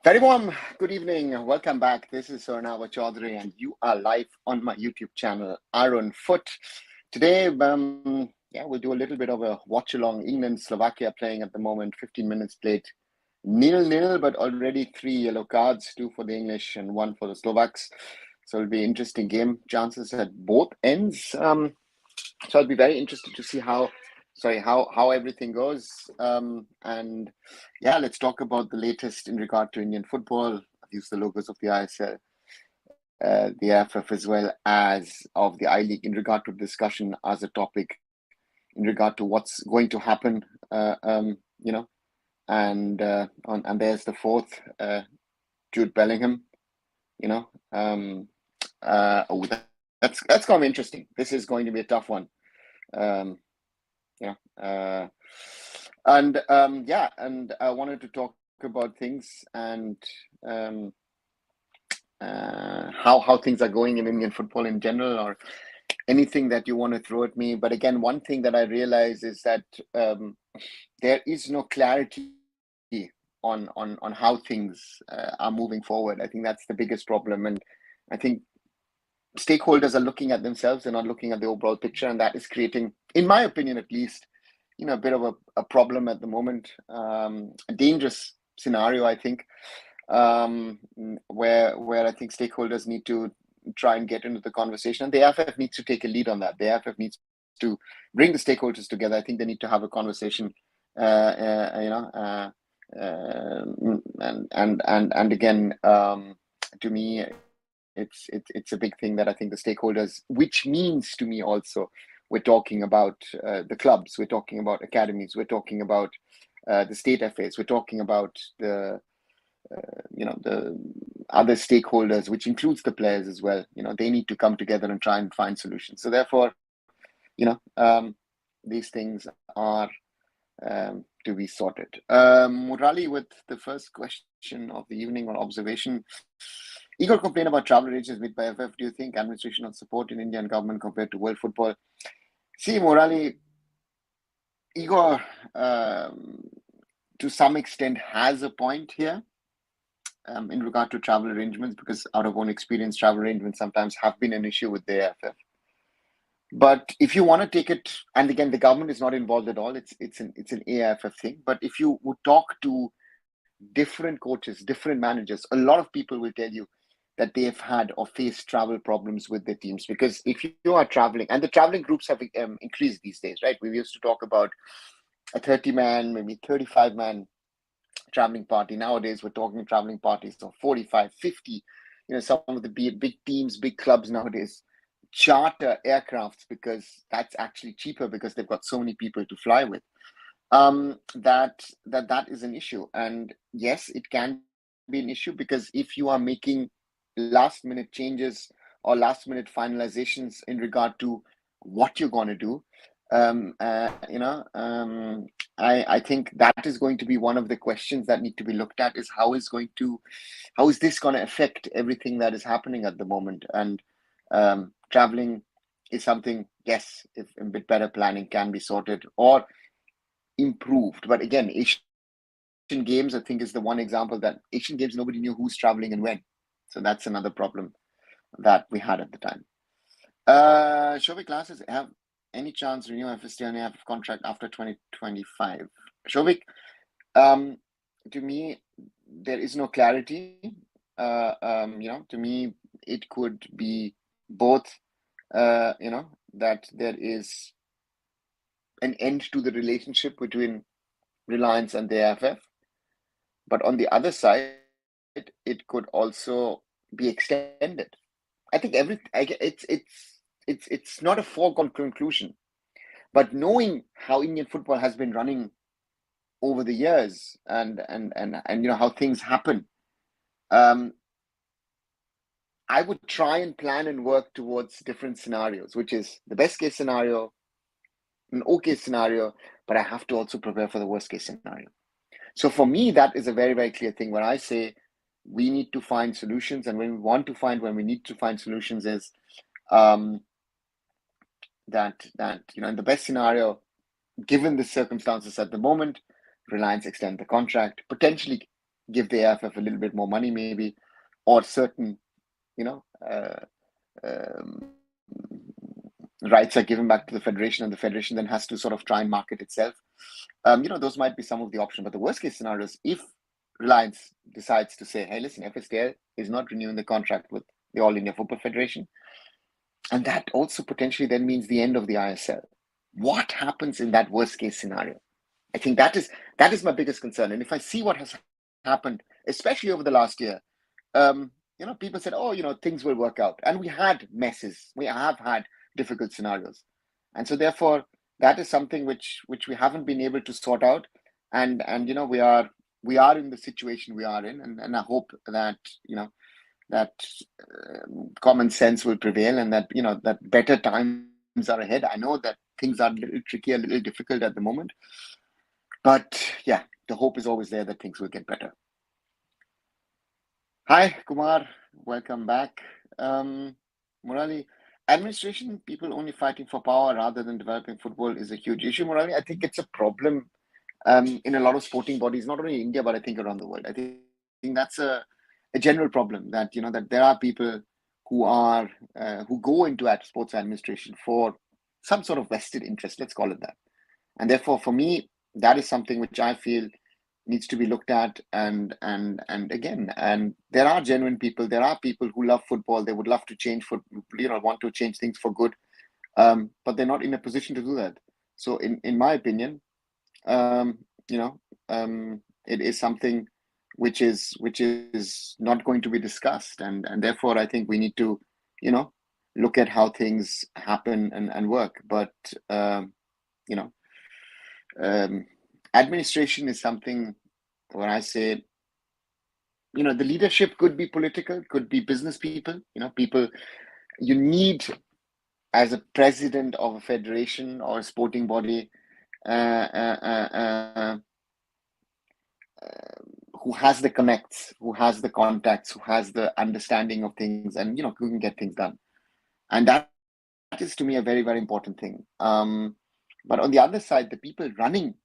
Very warm good evening. Welcome back. This is Sarnava Chaudhary, and you are live on my YouTube channel, Arunfoot. Today, we'll do a little bit of a watch along. England, Slovakia playing at the moment, 15 minutes played, 0-0, but already 3 yellow cards, 2 for the English and 1 for the Slovaks. So it'll be an interesting game. Chances at both ends. So I'll be very interested to see how everything goes. And yeah, let's talk about the latest in regard to Indian football. I've used the logos of the ISL, the AFF, as well as of the I League in regard to discussion as a topic in regard to what's going to happen. And there's the fourth, Jude Bellingham. That's going to be interesting. This is going to be a tough one. And I wanted to talk about things and how things are going in Indian football in general, or anything that you want to throw at me. But again, one thing that I realize is that there is no clarity on how things are moving forward. I think that's the biggest problem, and I think stakeholders are looking at themselves and not looking at the overall picture, and that is creating, in my opinion at least, a bit of a problem at the moment, a dangerous scenario, I think, where I think stakeholders need to try and get into the conversation, and the AFF needs to take a lead on that. The AFF needs to bring the stakeholders together. I think they need to have a conversation, and again, to me, it's a big thing that I think the stakeholders, which means to me also, we're talking about the clubs, we're talking about academies, we're talking about the state FAs, we're talking about the other stakeholders, which includes the players as well. They need to come together and try and find solutions. So therefore, these things are to be sorted. Murali, with the first question of the evening or observation. Igor complained about travel arrangements made by FF. Do you think administration on support in Indian government compared to world football? See, Murali, Igor, to some extent, has a point here in regard to travel arrangements, because out of own experience, travel arrangements sometimes have been an issue with the AFF. But if you want to take it, and again, the government is not involved at all, it's an AFF thing. But if you would talk to different coaches, different managers, a lot of people will tell you that they have had or faced travel problems with their teams. Because if you are traveling, and the traveling groups have increased these days, right? We used to talk about a 30-man, maybe 35-man traveling party. Nowadays, we're talking traveling parties of 45, 50. Some of the big teams, big clubs nowadays charter aircrafts because that's actually cheaper, because they've got so many people to fly with. That is an issue. And yes, it can be an issue, because if you are making last minute changes or last minute finalizations in regard to what you're going to do, I think that is going to be one of the questions that need to be looked at, is how is this going to affect everything that is happening at the moment. And traveling is something, yes, if a bit better planning can be sorted or improved. But again, Asian Games, I think, is the one example that Asian Games, nobody knew who's traveling and when. So that's another problem that we had at the time. Shovik classes have any chance renew FST on AFF contract after 2025? Shovik, to me, there is no clarity. To me, it could be both, that there is an end to the relationship between Reliance and the AFF. But on the other side, it could also be extended. I think it's not a foregone conclusion. But knowing how Indian football has been running over the years, and how things happen, I would try and plan and work towards different scenarios, which is the best case scenario, an okay scenario, but I have to also prepare for the worst case scenario. So for me, that is a very, very clear thing. When I say we need to find solutions, and when we need to find solutions, is that in the best scenario, given the circumstances at the moment, Reliance extend the contract, potentially give the AFF a little bit more money, maybe, or certain, um, rights are given back to the federation, and the federation then has to sort of try and market itself. Those might be some of the options. But the worst case scenario is if Reliance decides to say, hey, listen, FSTL is not renewing the contract with the All India Football Federation. And that also potentially then means the end of the ISL. What happens in that worst case scenario? I think that is my biggest concern. And if I see what has happened, especially over the last year, people said, oh, things will work out. And we had messes. We have had difficult scenarios. And so therefore, that is something which we haven't been able to sort out. And we are in the situation we are in. And I hope that, that common sense will prevail, and that, that better times are ahead. I know that things are a little tricky, a little difficult at the moment. But yeah, the hope is always there that things will get better. Hi, Kumar. Welcome back. Murali, administration, people only fighting for power rather than developing football is a huge issue, Murali. I think it's a problem in a lot of sporting bodies, not only in India, but I think around the world. I think that's a general problem, that, that there are people who go into sports administration for some sort of vested interest, let's call it that. And therefore, for me, that is something which I feel needs to be looked at. And again, and there are genuine people. There are people who love football. They would love to change want to change things for good, but they're not in a position to do that. So, in my opinion, it is something which is not going to be discussed, and therefore I think we need to, look at how things happen and work. But administration is something when I say, the leadership could be political, could be business people, people you need as a president of a federation or a sporting body, who has the connects, who has the contacts, who has the understanding of things, and who can get things done. And that is, to me, a very, very important thing. But on the other side, the people running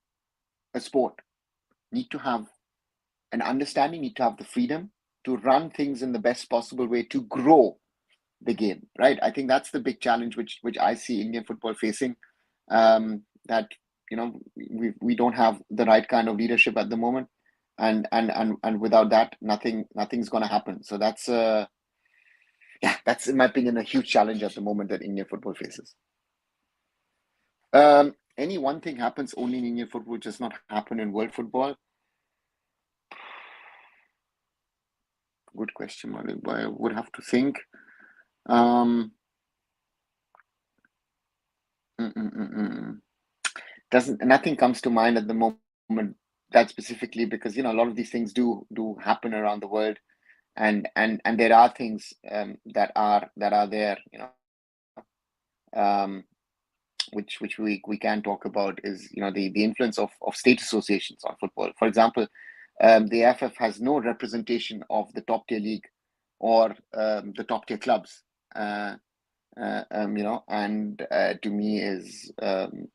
a sport need to have an understanding, need to have the freedom to run things in the best possible way to grow the game, right? I think that's the big challenge which I see Indian football facing, that we don't have the right kind of leadership at the moment, and without that, nothing's going to happen. So that's in my opinion a huge challenge at the moment that Indian football faces. Any one thing happens only in Indian football, which does not happen in world football? Good question, Malik. I would have to think. Nothing comes to mind at the moment that specifically, because a lot of these things do happen around the world, and there are things that are there, which we can talk about, is the influence of state associations on football. For example, the AFF has no representation of the top tier league or the top tier clubs, and to me is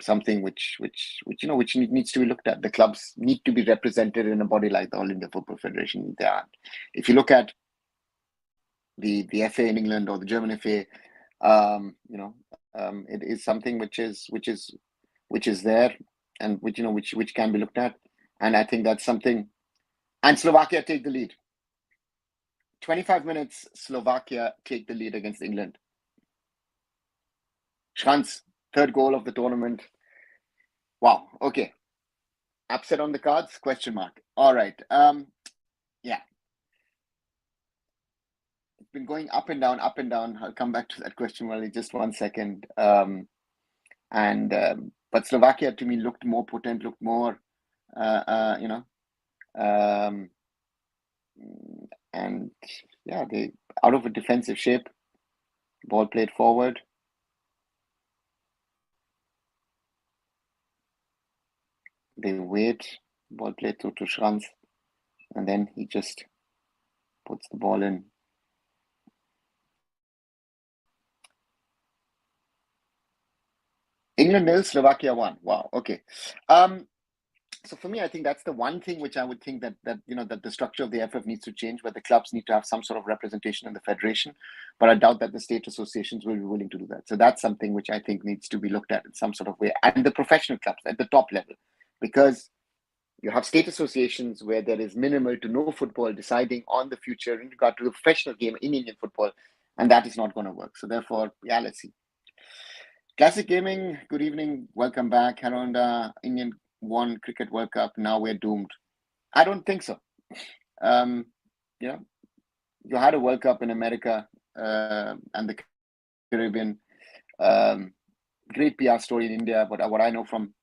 something which needs to be looked at. The clubs need to be represented in a body like the All India Football Federation. They are. If you look at the FA in England or the German FA, it is something which is there, and which can be looked at. And I think that's something. And Slovakia take the lead. 25 minutes, Slovakia take the lead against England. Schranz, third goal of the tournament. Wow. Okay. Upset on the cards? Question mark. All right. Yeah. It's been going up and down, up and down. I'll come back to that question, Wally, just 1 second. But Slovakia to me looked more potent, looked more, and yeah, they out of a defensive shape, ball played forward. They wait, ball played to Schranz, and then he just puts the ball in. England nil, Slovakia 1. Wow. Okay. So for me, I think that's the one thing which I would think that that the structure of the FF needs to change, where the clubs need to have some sort of representation in the federation, but I doubt that the state associations will be willing to do that. So that's something which I think needs to be looked at in some sort of way, and the professional clubs at the top level, because you have state associations where there is minimal to no football deciding on the future in regard to the professional game in Indian football, and that is not going to work. So therefore, yeah, let's see. Classic Gaming, good evening, welcome back. Haronda, Indian won Cricket World Cup, now we're doomed. I don't think so. You know, you had a World Cup in America and the Caribbean. Great PR story in India, but what I know from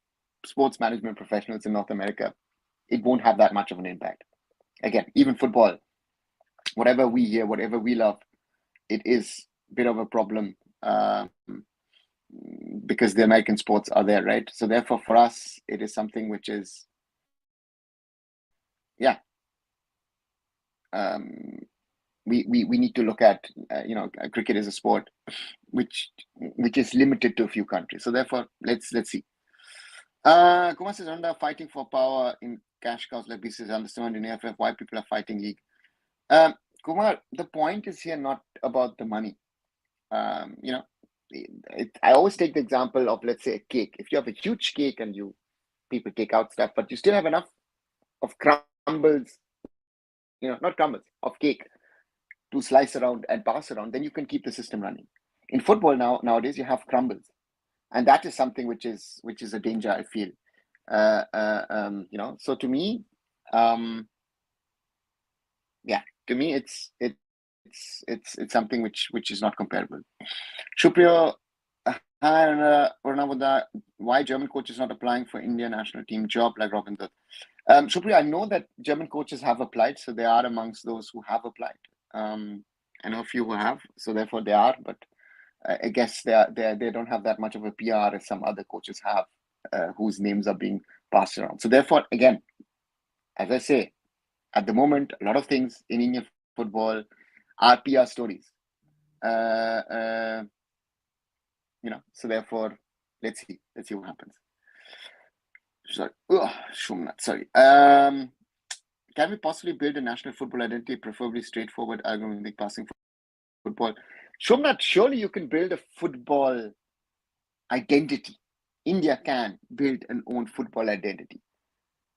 sports management professionals in North America, it won't have that much of an impact. Again, even football, whatever we hear, whatever we love, it is a bit of a problem because the American sports are there, right? So therefore, for us, it is something which is, yeah, we need to look at, cricket is a sport which is limited to a few countries. So therefore, let's see. Kumar says, under fighting for power in cash cows like this is understand in AFF why people are fighting league. Kumar, the point is here not about the money. I always take the example of, let's say, a cake. If you have a huge cake and people take out stuff, but you still have enough of crumbles, not crumbles, of cake to slice around and pass around, then you can keep the system running. In football nowadays, you have crumbles, and that is something which is a danger, I feel. So to me, to me, it's something which is not comparable. Shupriya, why German coaches not applying for India national team job like Robin Dutt? Shupriya, I know that German coaches have applied, so they are amongst those who have applied. I know a few who have, so therefore they are, but I guess they don't have that much of a PR as some other coaches have, whose names are being passed around. So therefore, again, as I say, at the moment, a lot of things in Indian football are PR stories. So therefore, let's see what happens. Sorry, Shumnath, sorry. Can we possibly build a national football identity, preferably straightforward algorithmic passing football? Shumnath, surely you can build a football identity. India can build an own football identity.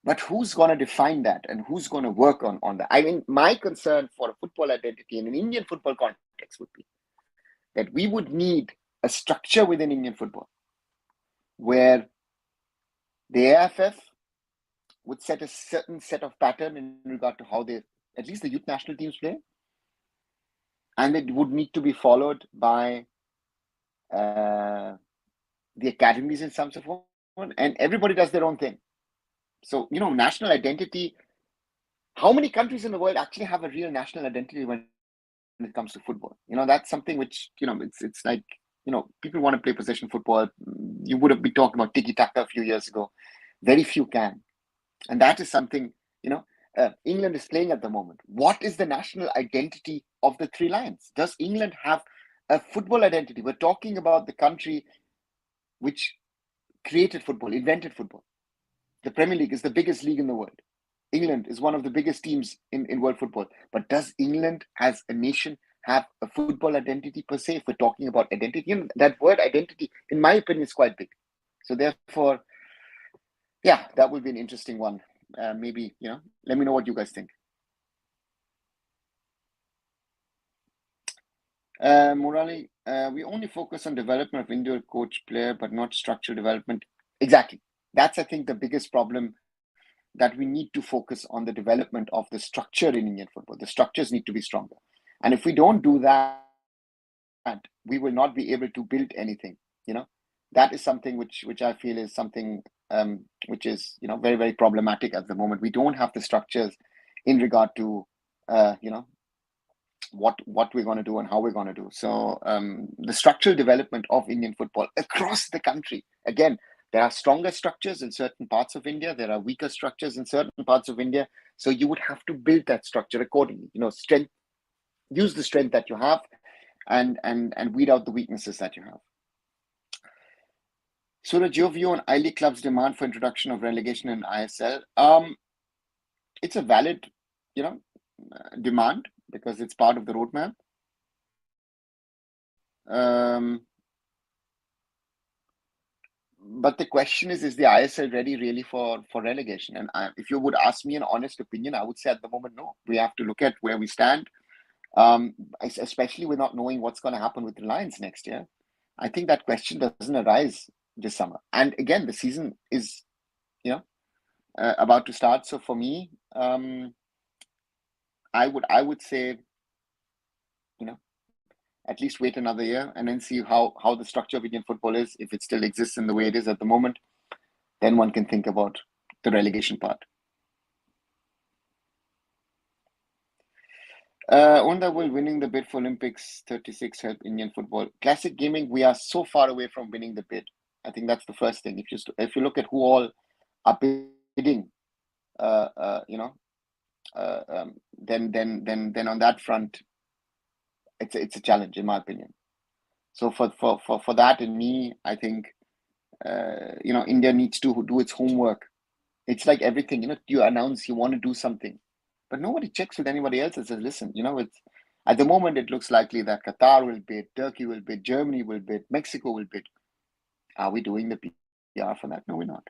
But who's going to define that and who's going to work on that? I mean, my concern for a football identity in an Indian football context would be that we would need a structure within Indian football where the AFF would set a certain set of pattern in regard to how at least the youth national teams play. And it would need to be followed by the academies in some sort of form, and everybody does their own thing. So, national identity, how many countries in the world actually have a real national identity when it comes to football? That's something which, it's like, people want to play possession football. You would have been talking about tiki-taka a few years ago. Very few can. And that is something, England is playing at the moment. What is the national identity of the Three Lions? Does England have a football identity? We're talking about the country which created football, invented football. The Premier League is the biggest league in the world. England is one of the biggest teams in world football. But does England as a nation have a football identity per se? If we're talking about identity, that word identity, in my opinion, is quite big. So therefore, yeah, that will be an interesting one. Maybe, let me know what you guys think. Murali, we only focus on development of individual coach player, but not structural development. Exactly. That's, I think, the biggest problem, that we need to focus on the development of the structure in Indian football. The structures need to be stronger. And if we don't do that, we will not be able to build anything. That is something which I feel is something which is, very, very problematic at the moment. We don't have the structures in regard to, what we're going to do and how we're going to do. So the structural development of Indian football across the country, again, there are stronger structures in certain parts of India. There are weaker structures in certain parts of India. So you would have to build that structure accordingly. Use the strength that you have, and weed out the weaknesses that you have. Suraj, your view on I-League clubs' demand for introduction of relegation in ISL. It's a valid, you know, demand because it's part of the roadmap. Um, but the question is the ISL ready really for relegation? And if you would ask me an honest opinion, I would say at the moment, no. We have to look at where we stand, especially with not knowing what's going to happen with Reliance next year. I think that question doesn't arise this summer. And again, the season is, about to start. So for me, I would say, you know, at least wait another year and then see how the structure of Indian football is. If it still exists in the way it is at the moment, then one can think about the relegation part. Onda, will winning the bid for Olympics 36 help Indian football? Classic gaming, we are so far away from winning the bid. I think that's the first thing. If you look at who all are bidding, then on that front, it's a challenge in my opinion. So for that, in me, I think India needs to do its homework. It's like everything, you announce you want to do something, but nobody checks with anybody else and says, listen, it's at the moment it looks likely that Qatar will bid, Turkey will bid, Germany will bid, Mexico will bid. Are we doing the PR for that? No, we're not.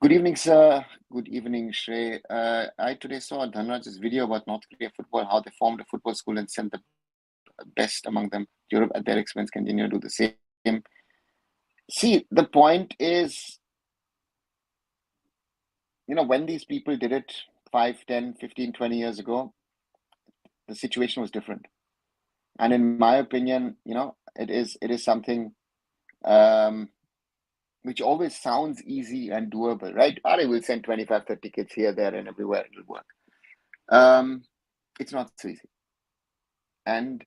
Good evening, sir. Good evening, Shrey. I today saw Dhanraj's video about North Korea football, how they formed a football school and sent the best among them. Europe at their expense continue to do the same. See, the point is, when these people did it 5, 10, 15, 20 years ago, the situation was different. And in my opinion, it is something which always sounds easy and doable, right? I will send 25, 30 kids here, there, and everywhere. It'll work. It's not so easy. And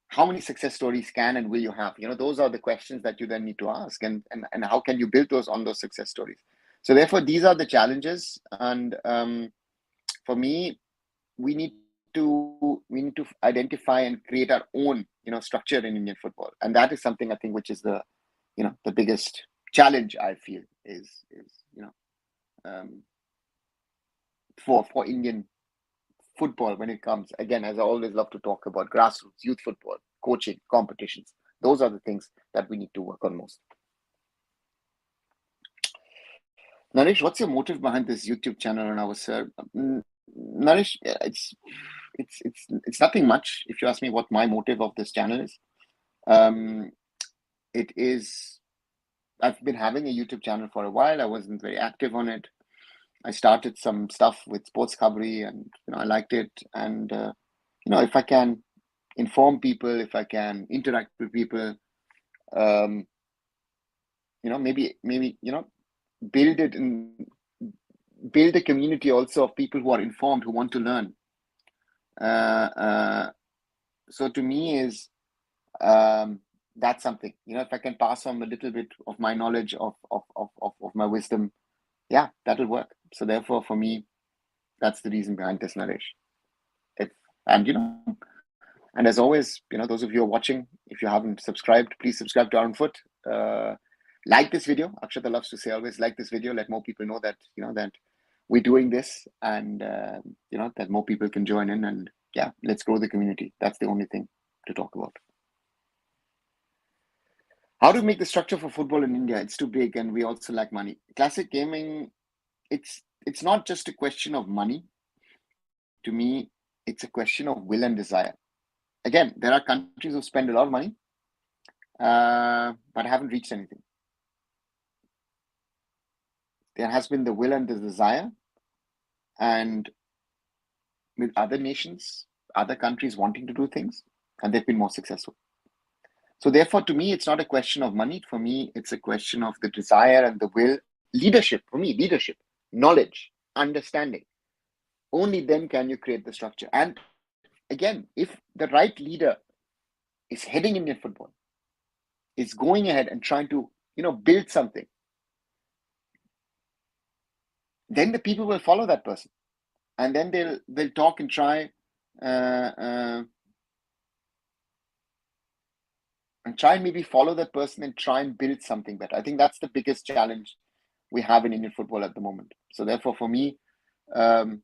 how many success stories can and will you have? Those are the questions that you then need to ask. And how can you build on those success stories? So therefore, these are the challenges. And for me, we need to identify and create our own, structure in Indian football. And that is something I think which is the biggest challenge I feel is for Indian football when it comes, again, as I always love to talk about, grassroots, youth football, coaching, competitions. Those are the things that we need to work on most. Naresh, what's your motive behind this YouTube channel on our sir? Naresh, it's nothing much. If you ask me what my motive of this channel is, it is, I've been having a YouTube channel for a while. I wasn't very active on it. I started some stuff with sports coverage and I liked it. And if I can inform people, if I can interact with people, maybe build it and build a community also of people who are informed, who want to learn. So to me is that's something, if I can pass on a little bit of my knowledge of my wisdom, yeah, that'll work. So therefore, for me, that's the reason behind this, Naresh. And as always, those of you who are watching, if you haven't subscribed, please subscribe to arunfoot. Like this video. Akshata loves to say always like this video. Let more people know that that we're doing this, and that more people can join in, and yeah, let's grow the community. That's the only thing to talk about. How to make the structure for football in India? It's too big, and we also lack money. Classic gaming, it's not just a question of money. To me, it's a question of will and desire. Again, there are countries who spend a lot of money, but haven't reached anything. There has been the will and the desire, and with other nations, other countries wanting to do things, and they've been more successful. So therefore, to me, it's not a question of money. For me, it's a question of the desire and the will. Leadership, for me, leadership, knowledge, understanding. Only then can you create the structure. And again, if the right leader is heading Indian football, is going ahead and trying to, build something, then the people will follow that person. And then they'll talk and try, and try and maybe follow that person and try and build something better. I think that's the biggest challenge we have in Indian football at the moment. So therefore, for me, um,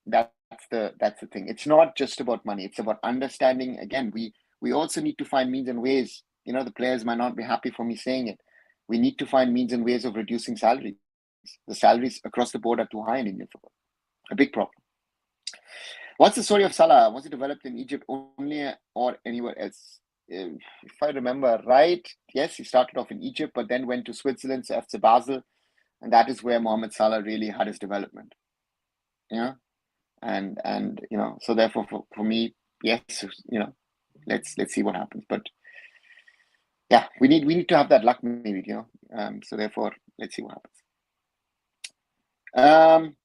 that's the thing. It's not just about money. It's about understanding. Again, we also need to find means and ways. The players might not be happy for me saying it. We need to find means and ways of reducing salaries. The salaries across the board are too high in Indian football. A big problem. What's the story of Salah? Was it developed in Egypt only or anywhere else? If I remember right, yes, he started off in Egypt, but then went to Switzerland, so FC Basel, and that is where Mohamed Salah really had his development. Yeah, and so therefore for me, yes, let's see what happens. But yeah, we need to have that luck maybe, so therefore let's see what happens.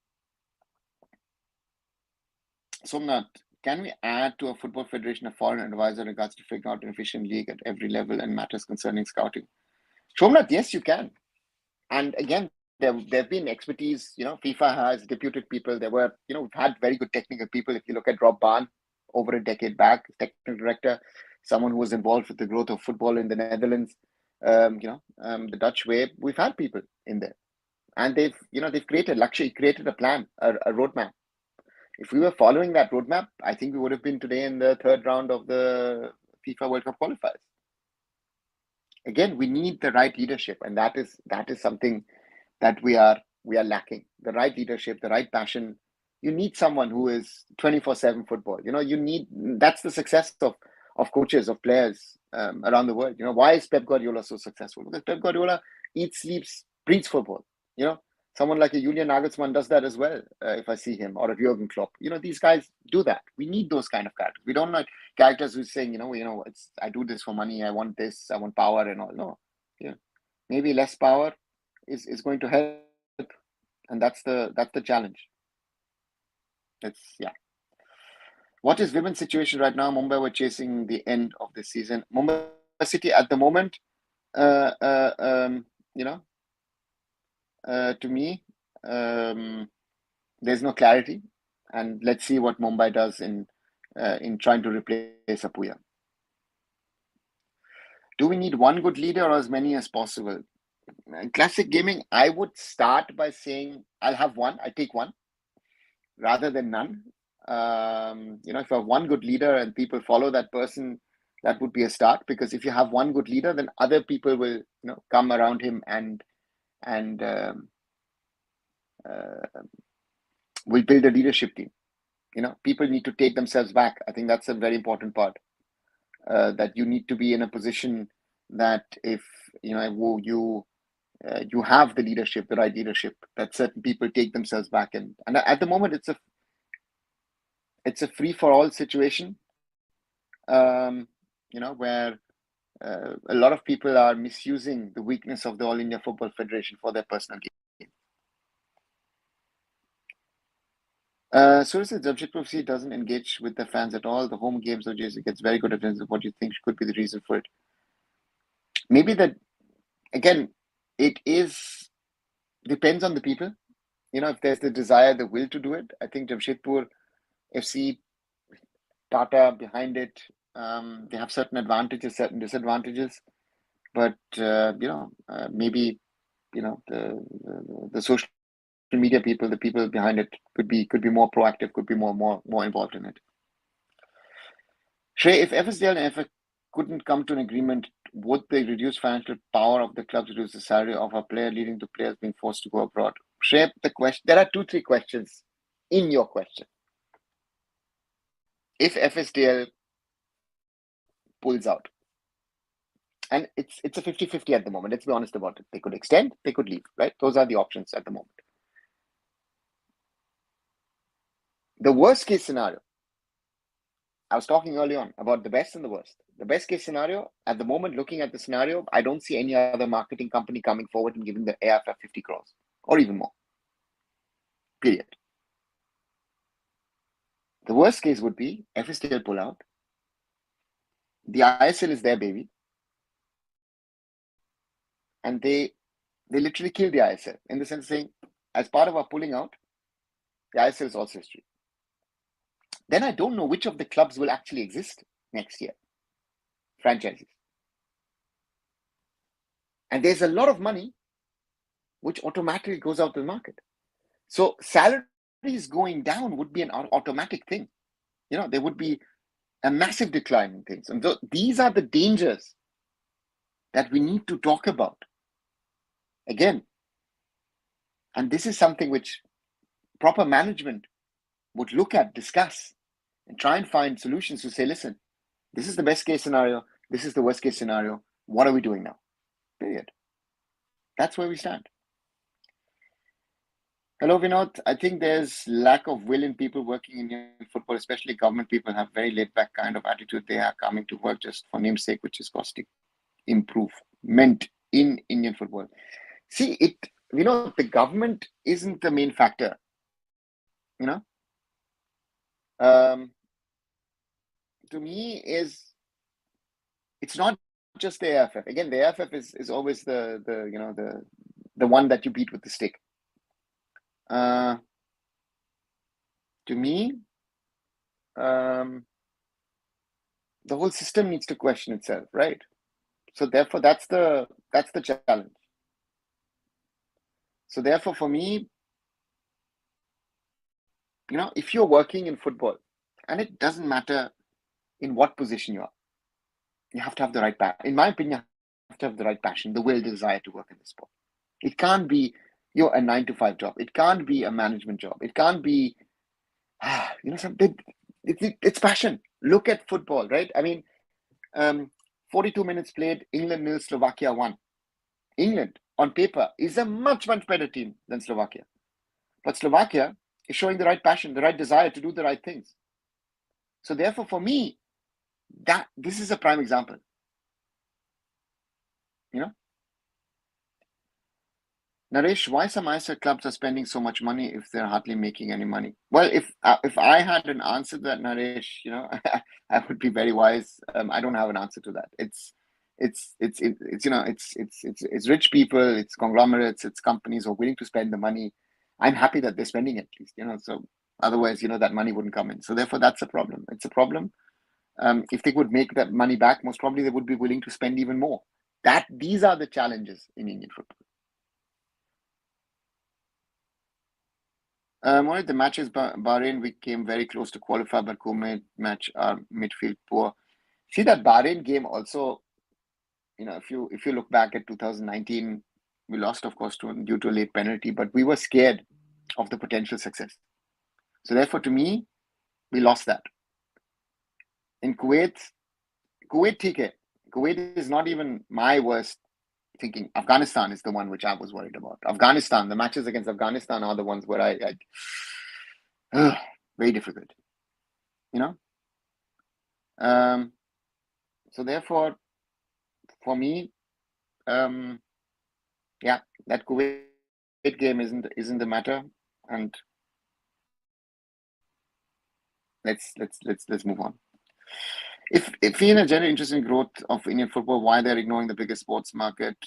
Somnath, can we add to a football federation a foreign advisor in regards to figuring out an efficient league at every level and matters concerning scouting? Somnath, yes, you can. And again, there have been expertise. FIFA has deputed people. There were, we've had very good technical people. If you look at Rob Barn, over a decade back, technical director, someone who was involved with the growth of football in the Netherlands, the Dutch way. We've had people in there, and they've created a plan, a roadmap. If we were following that roadmap, I think we would have been today in the third round of the FIFA World Cup qualifiers. Again, we need the right leadership, and that is something that we are lacking. The right leadership, the right passion. You need someone who is 24/7 football. That's the success of coaches, of players around the world. Why is Pep Guardiola so successful? Because Pep Guardiola eats, sleeps, breathes football. Someone like a Julian Nagelsmann does that as well. If I see him, or a Jurgen Klopp, these guys do that. We need those kind of characters. We don't like characters who saying, I do this for money. I want this. I want power and all. No, maybe less power is going to help, and that's the challenge. What is women's situation right now? Mumbai were chasing the end of the season. Mumbai City at the moment, to me, there's no clarity, and let's see what Mumbai does in trying to replace Apuya. Do we need one good leader or as many as possible? Classic gaming, I would start by saying I'll have one. I take one rather than none. If you have one good leader and people follow that person, that would be a start. Because if you have one good leader, then other people will, come around him and will build a leadership team. People need to take themselves back. I think that's a very important part. That you need to be in a position that if you have the leadership, the right leadership, that certain people take themselves back, and at the moment it's a free for all situation, where a lot of people are misusing the weakness of the All India Football Federation for their personal gain. So is it Jamshedpur FC doesn't engage with the fans at all? The home games of JC gets very good attendance. What do you think could be the reason for it? Maybe that, again, it depends on the people. If there's the desire, the will to do it. I think Jamshedpur FC, Tata behind it, they have certain advantages, certain disadvantages. But maybe the social media people, the people behind it, could be more proactive, could be more involved in it. Shrey, if FSDL and FA couldn't come to an agreement, would they reduce financial power of the clubs, reduce the salary of a player, leading to players being forced to go abroad? Shrey, there are 2-3 questions in your question. If FSDL pulls out, and it's a 50-50 at the moment, let's be honest about it. They could extend, they could leave, right? Those are the options at the moment. The worst case scenario, I was talking early on about the best and the worst. The best case scenario, at the moment, looking at the scenario, I don't see any other marketing company coming forward and giving the AFF 50 crores or even more. Period. The worst case would be FSTL pull out. The ISL is their baby. And they literally kill the ISL in the sense of saying, as part of our pulling out, the ISL is also history. Then I don't know which of the clubs will actually exist next year. Franchises. And there's a lot of money which automatically goes out to the market. So salaries going down would be an automatic thing. There would be a massive decline in things. And so these are the dangers that we need to talk about. Again, and this is something which proper management would look at, discuss, and try and find solutions to say, listen, this is the best case scenario, this is the worst case scenario, what are we doing now? Period. That's where we stand. Hello, Vinod. I think there's lack of will in people working in football, especially government people have very laid back kind of attitude. They are coming to work just for namesake, which is costing improvement in Indian football. See, the government isn't the main factor. To me, it's not just the AFF. Again, the AFF is always the one that you beat with the stick. To me, the whole system needs to question itself, right? So therefore, that's the challenge. So therefore, for me, if you're working in football, and it doesn't matter in what position you are, you have to have the right passion. In my opinion, you have to have the right passion, the will, desire to work in the sport. It can't be a 9-to-5 job. It can't be a management job. It can't be, something. It's passion. Look at football, right? I mean, 42 minutes played, England 0, Slovakia 1. England, on paper, is a much, much better team than Slovakia. But Slovakia is showing the right passion, the right desire to do the right things. So therefore, for me, this is a prime example. Naresh, why some ISL clubs are spending so much money if they're hardly making any money? Well, if I had an answer to that, Naresh, I would be very wise. I don't have an answer to that. It's rich people, it's conglomerates, it's companies who are willing to spend the money. I'm happy that they're spending it, at least. So otherwise, that money wouldn't come in. So therefore, that's a problem. It's a problem. If they could make that money back, most probably they would be willing to spend even more. These are the challenges in Indian football. One of the matches, Bahrain, we came very close to qualify, but co-made match, our midfield poor. See that Bahrain game also, if you look back at 2019, we lost, of course, due to a late penalty, but we were scared of the potential success. So therefore, to me, we lost that. In Kuwait, TK, Kuwait is not even my worst thinking. Afghanistan is the one which I was worried about. Afghanistan, the matches against Afghanistan are the ones where I very difficult. So therefore, for me, that Kuwait game isn't the matter, and let's move on. If you're in a general interest in growth of Indian football, why they're ignoring the biggest sports market?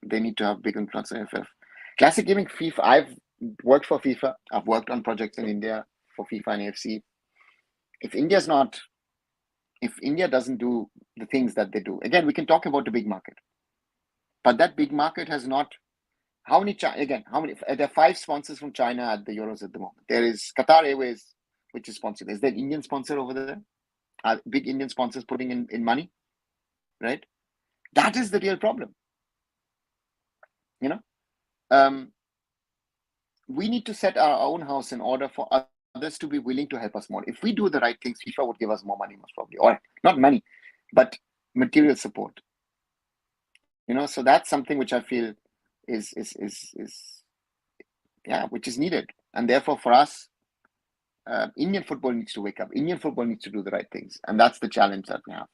They need to have big influence on FF. Classic gaming, FIFA. I've worked for FIFA. I've worked on projects in India for FIFA and AFC. If India doesn't do the things that they do, again, we can talk about the big market, but that big market has not. How many? There are 5 sponsors from China at the Euros at the moment. There is Qatar Airways, which is sponsored. Is there an Indian sponsor over there? Are big Indian sponsors putting in money? Right? That is the real problem. We need to set our own house in order for others to be willing to help us more. If we do the right things, FIFA would give us more money, most probably, or not money, but material support. So that's something which I feel is which is needed, and therefore for us, Indian football needs to wake up. Indian football needs to do the right things, and that's the challenge that we have.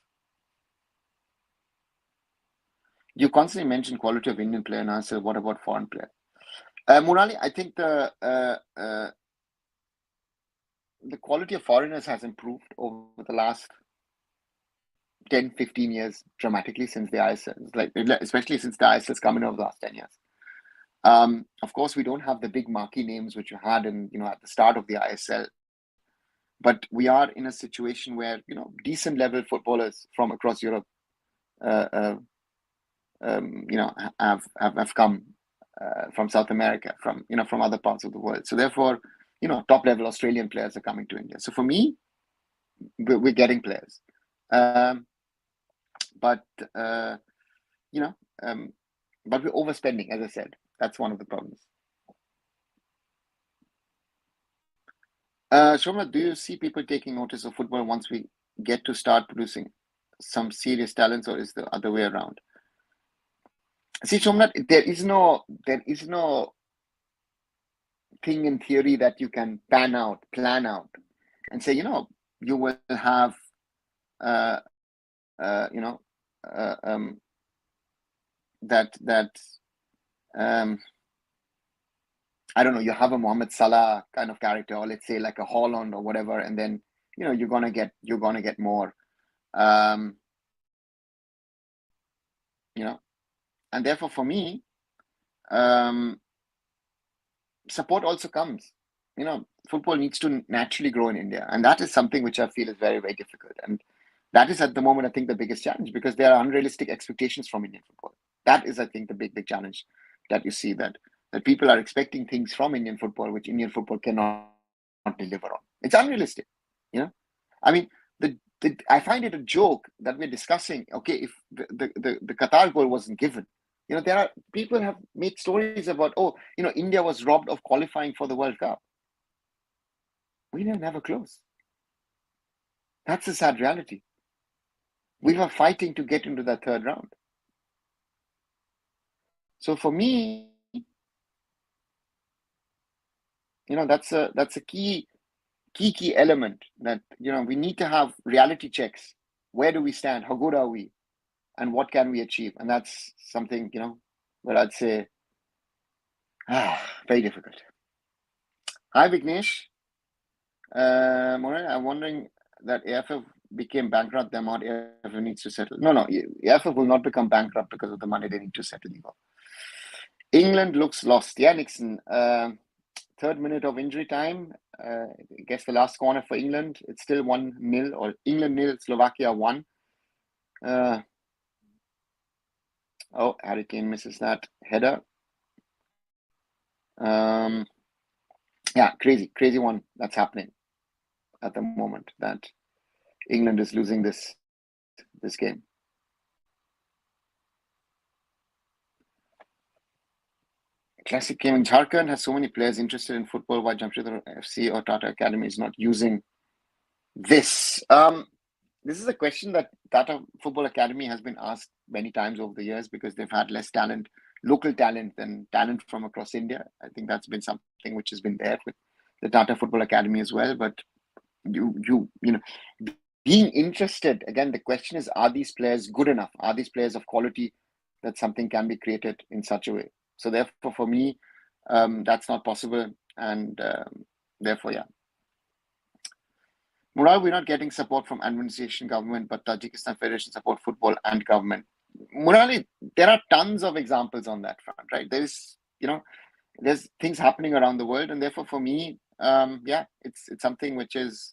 You constantly mention quality of Indian player, and I said, what about foreign player? Murali, I think the quality of foreigners has improved over the last 10, 15 years dramatically since the ISL, especially since the ISL has come in over the last 10 years. Of course, we don't have the big marquee names which you had at the start of the ISL, but we are in a situation where decent level footballers from across Europe have come from South America, from other parts of the world. So therefore, top level Australian players are coming to India. So for me, we're getting players, but you know, but we're overspending. As I said, that's one of the problems. Shomla, do you see people taking notice of football once we get to start producing some serious talents, or is the other way around? See, Shomla, there is no thing in theory that you can plan out, and say, you will have, uh, that I don't know, you have a Mohamed Salah kind of character, or let's say like a Haaland or whatever, and then you're gonna get more, and therefore for me, support also comes. Football needs to naturally grow in India, and that is something which I feel is very, very difficult, and that is at the moment, I think, the biggest challenge, because there are unrealistic expectations from Indian football. That is, I think, the big challenge that you see, that people are expecting things from Indian football which Indian football cannot deliver on. It's unrealistic. I mean, I find it a joke that we're discussing. Okay, if the Qatar goal wasn't given, there are people have made stories about, India was robbed of qualifying for the World Cup. We were never close. That's the sad reality. We were fighting to get into that third round. So for me, that's a key element, that we need to have reality checks. Where do we stand? How good are we? And what can we achieve? And that's something, where I'd say, very difficult. Hi, Vignesh. I'm wondering that AFF became bankrupt, the amount AFF needs to settle. No, AFF will not become bankrupt because of the money they need to settle. England looks lost. Yeah, Nixon. Third minute of injury time. I guess the last corner for England. It's still 1-0, or England 0, Slovakia 1. Harry Kane misses that header. Yeah, crazy one that's happening at the moment, that England is losing this game. Classic game in Jharkhand has so many players interested in football. Why Jamshedpur FC or Tata Academy is not using this? This is a question that Tata Football Academy has been asked many times over the years, because they've had less talent, local talent, than talent from across India. I think that's been something which has been there with the Tata Football Academy as well. But being interested, again, the question is, are these players good enough? Are these players of quality that something can be created in such a way? So therefore, for me, that's not possible. And therefore, yeah. Mural, we're not getting support from administration, government, but Tajikistan Federation support football and government. Murali, there are tons of examples on that front, right? There's things happening around the world, and therefore, for me, it's something which is,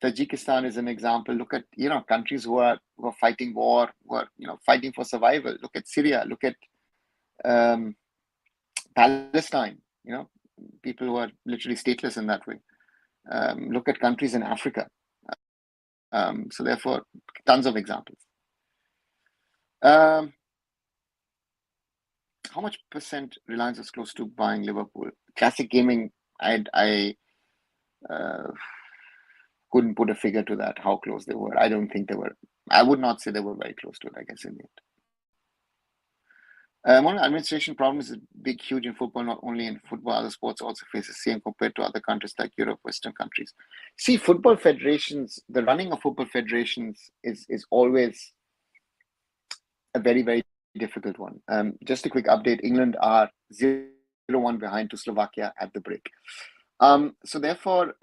Tajikistan is an example. Look at countries who are fighting war, who are fighting for survival. Look at Syria. Look at Palestine. People who are literally stateless in that way. Look at countries in Africa. So therefore, tons of examples. How much percent Reliance is close to buying Liverpool? Classic Gaming, I couldn't put a figure to that, how close they were. I don't think they were. I would not say they were very close to it, I guess, in the end. One administration problem is big, huge in football, not only in football, other sports also face the same compared to other countries like Europe, Western countries. See, football federations, the running of football federations is always a very, very difficult one. Just a quick update, England are 0-1 behind to Slovakia at the break. So therefore,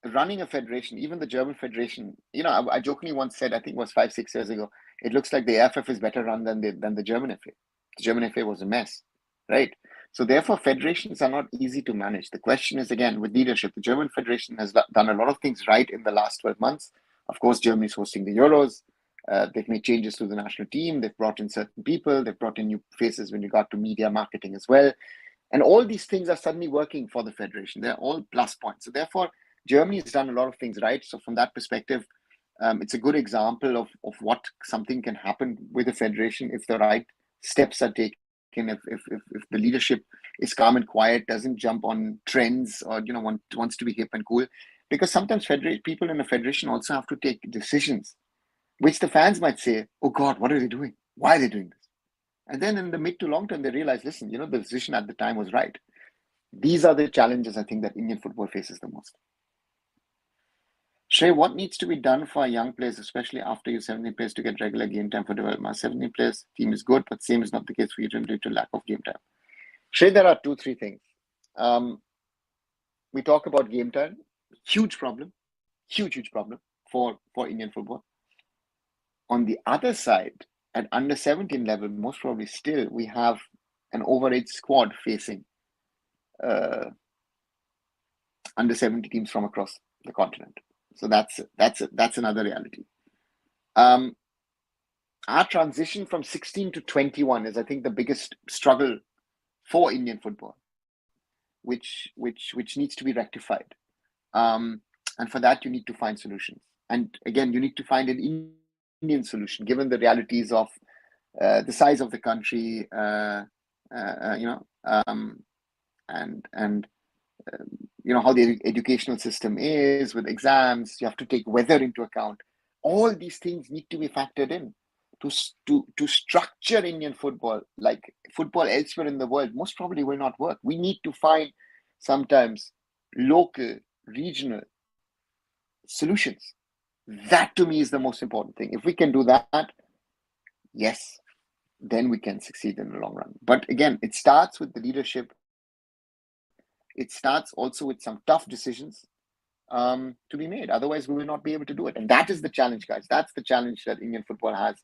running a federation, even the German federation, I jokingly once said, I think it was 5-6 years ago, it looks like the AFF is better run than the German FA. The German FA was a mess, right? So therefore, federations are not easy to manage. The question is, again, with leadership, the German federation has done a lot of things right in the last 12 months. Of course, Germany is hosting the Euros. They've made changes to the national team. They've brought in certain people. They've brought in new faces when you got to media marketing as well. And all these things are suddenly working for the federation. They're all plus points. So therefore, Germany has done a lot of things right. So from that perspective, it's a good example of what something can happen with a federation if the right steps are taken. If the leadership is calm and quiet, doesn't jump on trends, or wants to be hip and cool, because sometimes people in a federation also have to take decisions, which the fans might say, "Oh God, what are they doing? Why are they doing this?" And then in the mid to long term, they realize, listen, the decision at the time was right. These are the challenges I think that Indian football faces the most. Shrey, what needs to be done for young players, especially after your 17 players, to get regular game time for development? 17 players team is good, but same is not the case for you due to lack of game time. Shrey, there are 2-3 things. We talk about game time, huge problem for Indian football. On the other side, at under 17 level, most probably still we have an overage squad facing under 70 teams from across the continent. So that's another reality. Our transition from 16 to 21 is, I think, the biggest struggle for Indian football, which needs to be rectified. And for that, you need to find solutions. And again, you need to find an Indian solution, given the realities of the size of the country, how the educational system is with exams. You have to take weather into account. All these things need to be factored in to structure Indian football. Like football elsewhere in the world most probably will not work. We need to find sometimes local, regional solutions. That to me is the most important thing. If we can do that, yes, then we can succeed in the long run. But again, it starts with the leadership. It starts also with some tough decisions to be made. Otherwise, we will not be able to do it. And that is the challenge, guys. That's the challenge that Indian football has.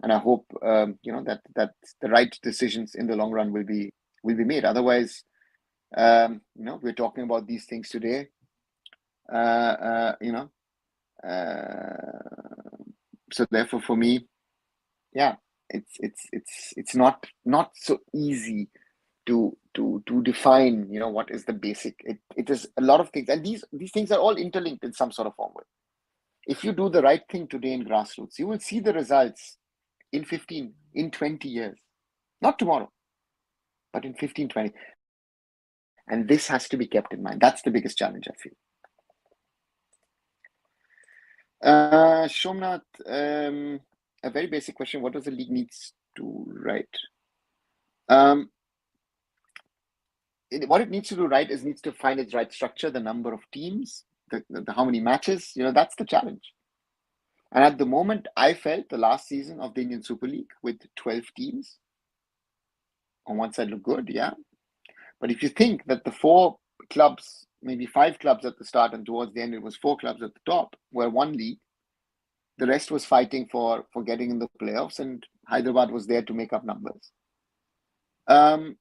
And I hope that the right decisions in the long run will be made. Otherwise, we're talking about these things today. So therefore, for me, yeah, it's not so easy to define, what is the basic. It is a lot of things, and these things are all interlinked in some sort of form. If you do the right thing today in grassroots, you will see the results in 15, in 20 years, not tomorrow, but in 15, 20. And this has to be kept in mind. That's the biggest challenge, I feel. Shomnath, a very basic question. What does the league needs to write? What it needs to do right is needs to find its right structure, the number of teams, the how many matches. That's the challenge. And at the moment, I felt the last season of the Indian Super League with 12 teams on one side looked good, yeah. But if you think that the 4 clubs, maybe 5 clubs at the start, and towards the end it was 4 clubs at the top, were one league, the rest was fighting for getting in the playoffs, and Hyderabad was there to make up numbers. Then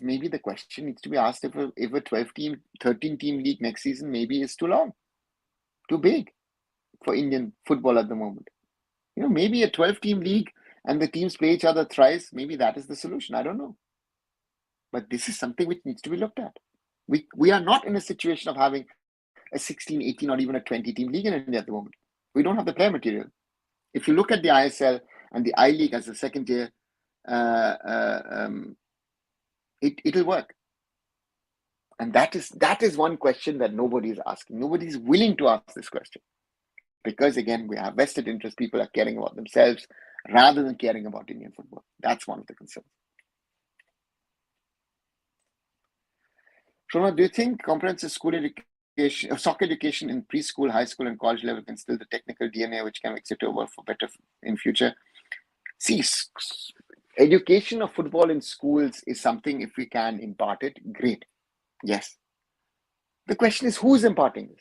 maybe the question needs to be asked if a 12-team, 13-team league next season maybe is too long, too big for Indian football at the moment. Maybe a 12-team league and the teams play each other thrice. Maybe that is the solution. I don't know. But this is something which needs to be looked at. We are not in a situation of having a 16, 18, or even a 20-team league in India at the moment. We don't have the player material. If you look at the ISL and the I-League as a second tier, it'll work. And that is one question that nobody is asking. Nobody is willing to ask this question. Because again, we have vested interest. People are caring about themselves rather than caring about Indian football. That's one of the concerns. Shona, do you think comprehensive school education, soccer education in preschool, high school, and college level can instill the technical DNA which can make it over for better in future? See, education of football in schools is something, if we can impart it, great. Yes. The question is, who's imparting this?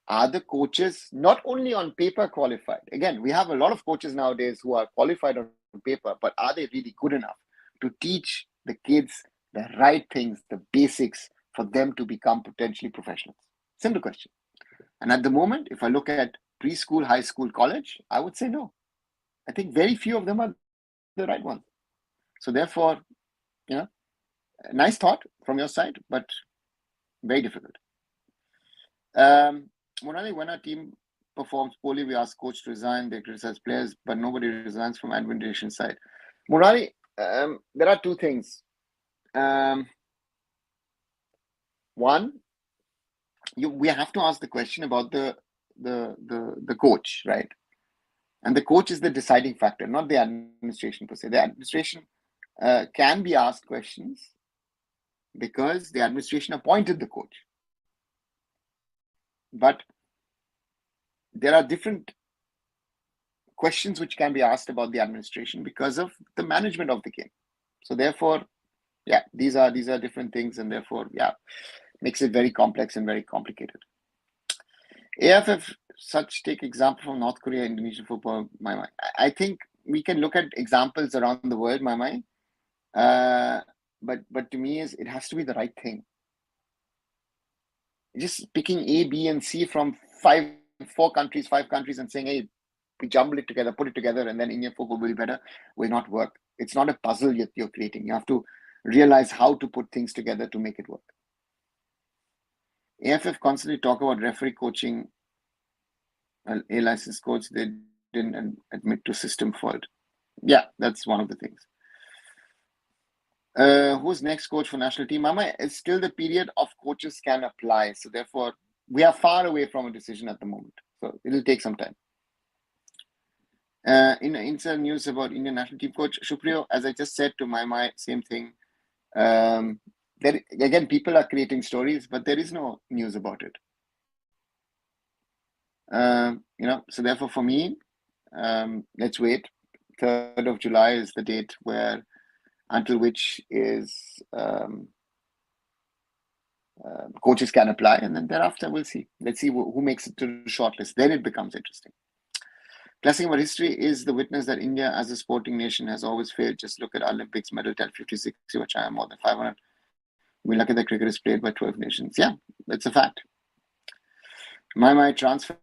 Are the coaches not only on paper qualified? Again, we have a lot of coaches nowadays who are qualified on paper, but are they really good enough to teach the kids the right things, the basics for them to become potentially professionals? Simple question. And at the moment, if I look at preschool, high school, college, I would say no. I think very few of them are the right ones. So therefore, nice thought from your side, but very difficult. Monali, when our team performs poorly, we ask coach to resign, they criticize players, but nobody resigns from administration side. Murali, there are two things. One, we have to ask the question about the coach, right? And the coach is the deciding factor, not the administration per se. The administration can be asked questions because the administration appointed the coach. But there are different questions which can be asked about the administration because of the management of the game. So therefore, yeah, these are different things, and therefore, yeah, makes it very complex and very complicated. AFF, such take example from North Korea, Indonesian football, my. I think we can look at examples around the world, my. But to me, it has to be the right thing. Just picking A, B, and C from 5 countries, and saying, hey, we jumble it together, put it together, and then Indian football will be better, will not work. It's not a puzzle you're creating. You have to realize how to put things together to make it work. AFF constantly talk about referee coaching. Well, a licensed coach, they didn't admit to system fault. Yeah, that's one of the things. Who's next coach for national team? Mama, it's still the period of coaches can apply. So therefore, we are far away from a decision at the moment. So it'll take some time. In inside news about Indian national team coach, Shupriyo, as I just said to my same thing. There, again, people are creating stories, but there is no news about it. So therefore for me, let's wait. 3rd of July is the date until which is coaches can apply, and then thereafter we'll see. Let's see who makes it to the shortlist. Then it becomes interesting. Classic about history is the witness that India as a sporting nation has always failed. Just look at Olympics medal tally 56, which I am more than 500. We look at the cricket is played by 12 nations. Yeah, that's a fact. My transfer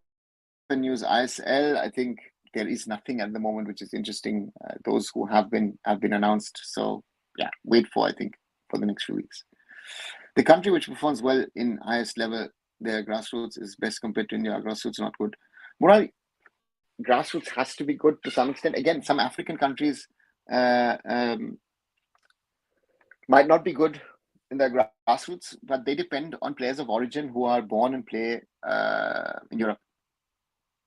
news, ISL, I think there is nothing at the moment which is interesting. Those who have been announced. So yeah, wait for the next few weeks. The country which performs well in highest level, their grassroots is best compared to India. Grassroots not good. Murali, grassroots has to be good to some extent. Again, some African countries might not be good in their grassroots, but they depend on players of origin who are born and play in Europe,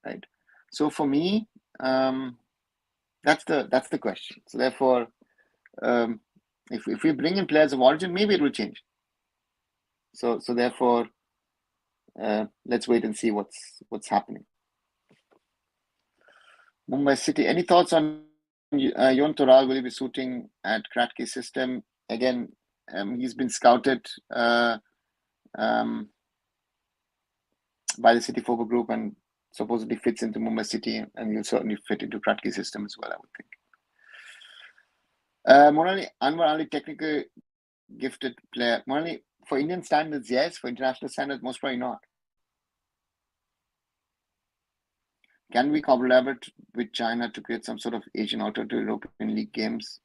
right? So for me, that's the question. So therefore, if we bring in players of origin, maybe it will change. So therefore, let's wait and see what's happening. Mumbai City. Any thoughts on Yon Toral? Will he be shooting at Kratky's system again? He's been scouted by the City Football Group and supposedly fits into Mumbai City, and he'll certainly fit into Kratky's system as well, I would think. Monali, Anwar Ali, technical gifted player. Monali, for Indian standards, yes. For international standards, most probably not. Can we collaborate with China to create some sort of Asian alternative to European League games?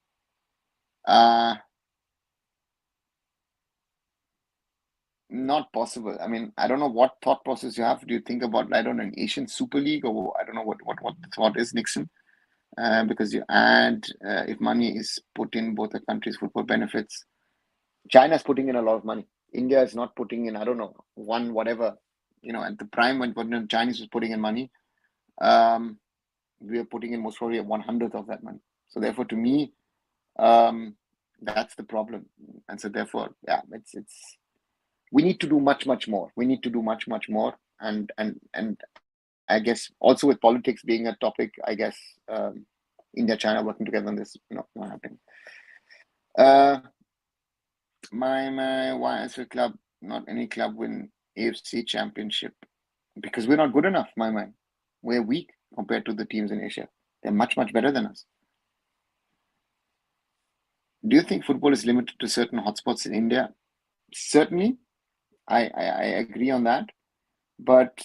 Not possible. I mean, I don't know what thought process you have. Do you think about, I don't know, an Asian Super League, or I don't know what the thought is, Nixon? Because you add, if money is put in, both the countries' football benefits. China is putting in a lot of money. India is not putting in, I don't know, one whatever. At the prime when Chinese was putting in money, we are putting in most probably a 1/100th of that money. So therefore, to me, that's the problem. And so therefore, yeah, it's we need to do much more. We need to do much more, and I guess also with politics being a topic, I guess India, China working together on this, not happening. My YSL club, not any club win AFC championship because we're not good enough. We're weak compared to the teams in Asia. They're much better than us. Do you think football is limited to certain hotspots in India? Certainly, I agree on that. But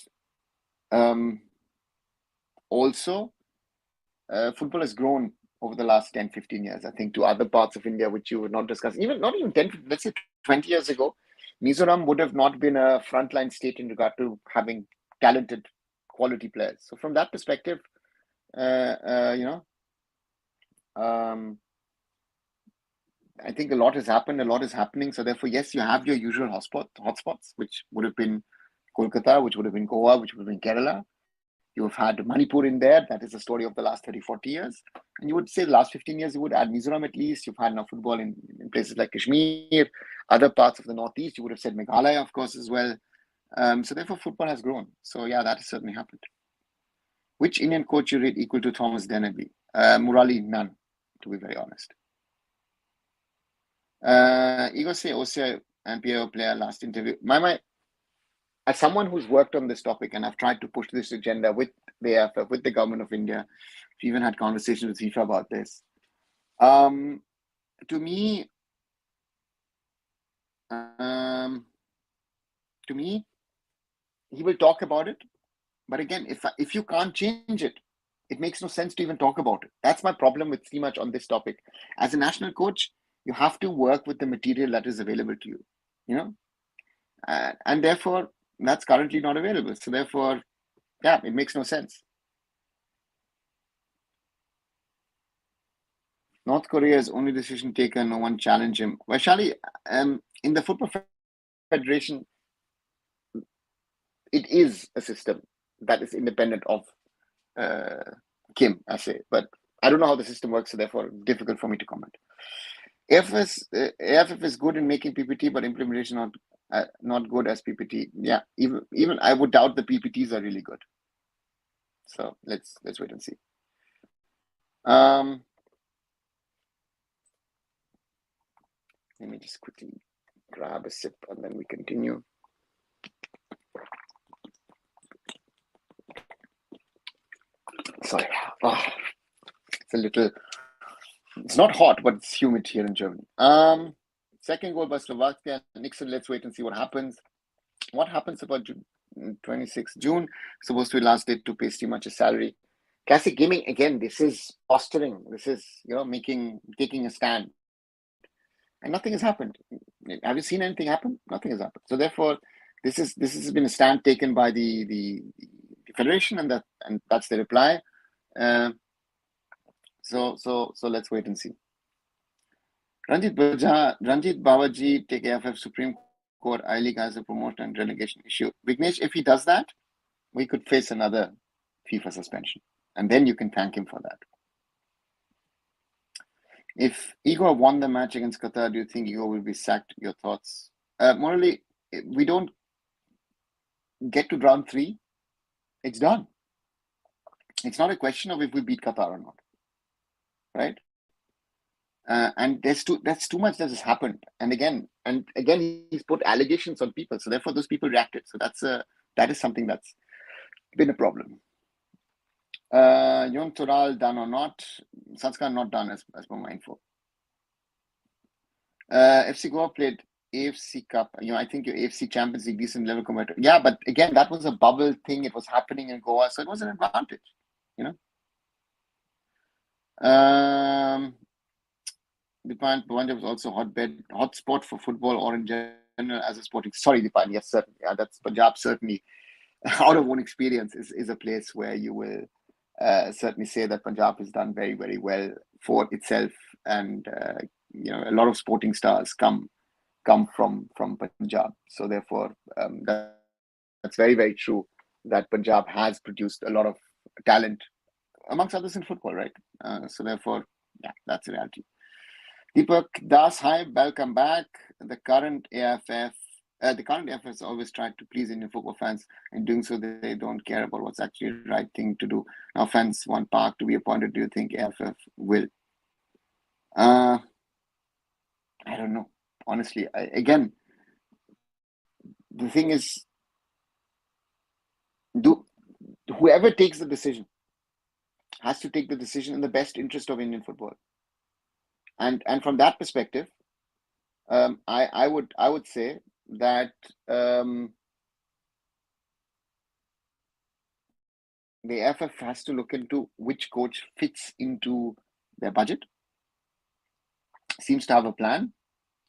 also, football has grown over the last 10, 15 years, I think, to other parts of India, which you would not discuss. Even not even 10, let's say 20 years ago, Mizoram would have not been a frontline state in regard to having talented, quality players. So from that perspective, you know, I think a lot has happened, a lot is happening. So therefore, yes, you have your usual hotspots, which would have been Kolkata, which would have been Goa, which would have been Kerala. You have had Manipur in there. That is the story of the last 30, 40 years. And you would say the last 15 years, you would add Mizoram at least. You've had now football in places like Kashmir, other parts of the Northeast. You would have said Meghalaya, of course, as well. So therefore, football has grown. So yeah, that has certainly happened. Which Indian coach you rate equal to Thomas Dennerby? Murali, none, to be very honest. Ego say OCI and PIO player last interview. My as someone who's worked on this topic and I've tried to push this agenda with the AFF, with the government of India, I've even had conversations with FIFA about this. To me, he will talk about it. But again, if you can't change it, it makes no sense to even talk about it. That's my problem with much on this topic. As a national coach, you have to work with the material that is available to you, you know, and therefore that's currently not available. So therefore, yeah, it makes no sense. North Korea's only decision taken, no one challenged him. Vaishali, in the Football Federation, it is a system that is independent of Kim, I say. But I don't know how the system works, so therefore difficult for me to comment. AFF is good in making PPT, but implementation not good as PPT. Yeah, even I would doubt the PPTs are really good. So let's wait and see. Let me just quickly grab a sip and then we continue. Sorry. It's not hot, but it's humid here in Germany. Second goal by Slovakia. Nixon, let's wait and see what happens. What happens about 26th June? Supposed to be last date to pay too much a salary. Classic gaming, again, this is posturing. This is, taking a stand. And nothing has happened. Have you seen anything happen? Nothing has happened. So therefore, this has been a stand taken by the federation, and that's the reply. So let's wait and see. Ranjit Babaji take AFF Supreme Court I-League as a promotion and relegation issue. Vignesh, if he does that, we could face another FIFA suspension. And then you can thank him for that. If Igor won the match against Qatar, do you think Igor will be sacked? Your thoughts? Morally, we don't get to round 3. It's done. It's not a question of if we beat Qatar or not, right? And that's too much that has happened. And again, he's put allegations on people. So therefore, those people reacted. So that is something that's been a problem. Yon Toral done or not? Sanskar not done as per my info. FC Goa played AFC Cup. I think your AFC Champions League decent level compared to. Yeah, but again, that was a bubble thing. It was happening in Goa, so it was an advantage. Dipan, Punjab was also hotspot for football or in general as a sporting. Sorry, Dipan. Yes, certainly. Yeah, that's Punjab. Certainly, out of own experience, is a place where you will certainly say that Punjab has done very, very well for itself, and a lot of sporting stars come from Punjab. So therefore, that's very, very true that Punjab has produced a lot of talent, amongst others in football, right? So therefore, yeah, that's the reality. Deepak Das, hi, welcome back. The current AFF has always tried to please Indian football fans. In doing so, they don't care about what's actually the right thing to do. Now fans want Park to be appointed. Do you think AFF will? I don't know. Honestly, again, the thing is, whoever takes the decision has to take the decision in the best interest of Indian football. And from that perspective, I would say that the AFF has to look into which coach fits into their budget, seems to have a plan,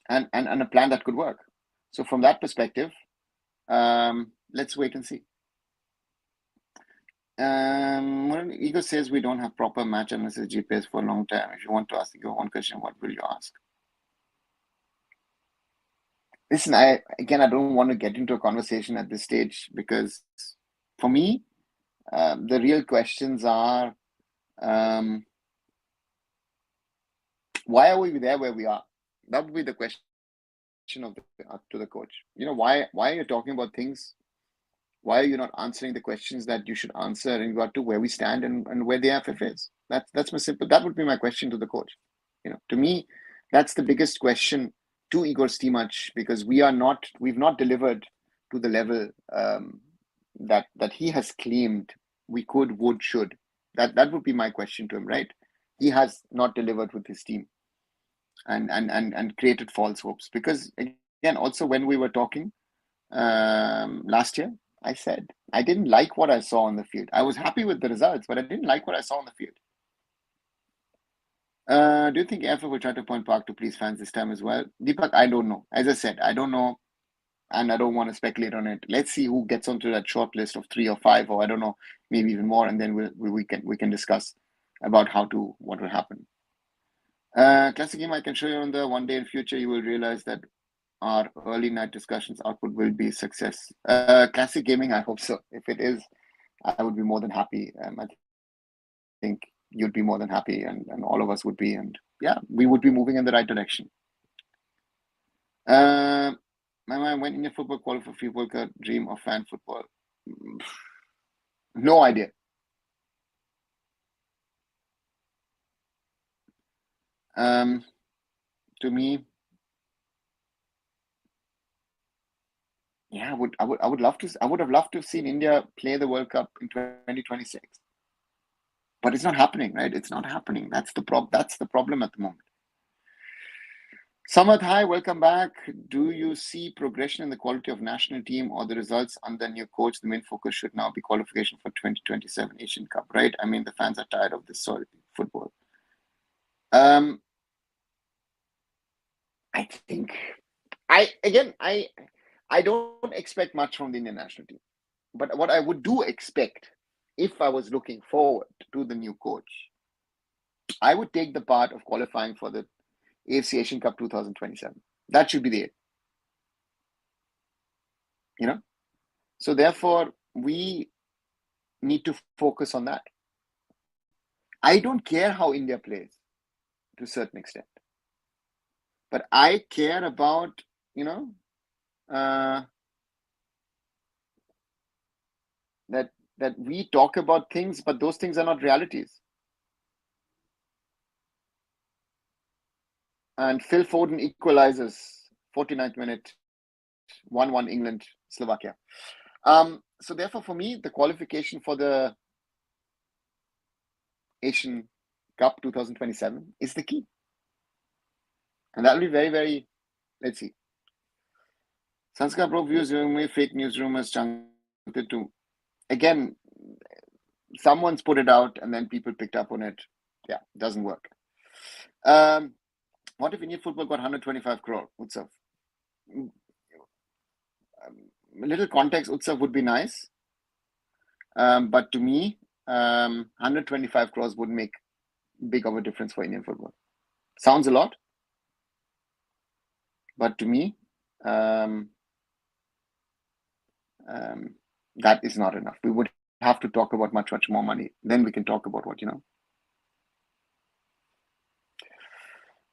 and a plan that could work. So from that perspective, let's wait and see. Ego says we don't have proper match analysis GPS for a long time. If you want to ask your one question, what will you ask? Listen, I don't want to get into a conversation at this stage because for me, the real questions are why are we there where we are? That would be the question to the coach. Why are you talking about things? Why are you not answering the questions that you should answer in regard to where we stand and where the AFF is? That's my simple. That would be my question to the coach. To me, that's the biggest question to Igor Stimac, because we've not delivered to the level that he has claimed we could, would, should. That would be my question to him, right? He has not delivered with his team and created false hopes. Because again, also when we were talking last year, I said I didn't like what I saw on the field. I was happy with the results, but I didn't like what I saw on the field. Do you think AFF will try to point Park to please fans this time as well? Deepak, I don't know. As I said, I don't know, and I don't want to speculate on it. Let's see who gets onto that short list of 3 or 5, or I don't know, maybe even more, and then we can discuss about what will happen. Classic game I can show you on the one day in future. You will realize that our early night discussions output will be a success. Classic gaming, I hope so. If it is, I would be more than happy. I think you'd be more than happy, and all of us would be, and yeah, we would be moving in the right direction. My mind, when Indian football qualify for FIFA World Cup, dream of fan football? No idea. To me, yeah, I would love to. I would have loved to have seen India play the World Cup in 2026, but it's not happening, right? It's not happening. That's the problem at the moment. Samat, hi, welcome back. Do you see progression in the quality of national team or the results under new coach? The main focus should now be qualification for 2027 Asian Cup, right? I mean, the fans are tired of this sort of football. I think I don't expect much from the Indian national team, but what I would do expect, if I was looking forward to the new coach, I would take the part of qualifying for the AFC Asian Cup 2027. That should be the aim. So therefore, we need to focus on that. I don't care how India plays to a certain extent, but I care about that we talk about things, but those things are not realities. And Phil Foden equalizes 49th minute, 1-1 England, Slovakia. So therefore, for me, the qualification for the Asian Cup 2027 is the key. And that'll be very, very, let's see. Sanskar broke views, fake news rumors, chunked to. Again, someone's put it out and then people picked up on it. Yeah, doesn't work. What if Indian football got 125 crore, Utsav? A little context, Utsav would be nice. But to me, 125 crores would make big of a difference for Indian football. Sounds a lot, but to me, that is not enough. We would have to talk about much, much more money. Then we can talk about what.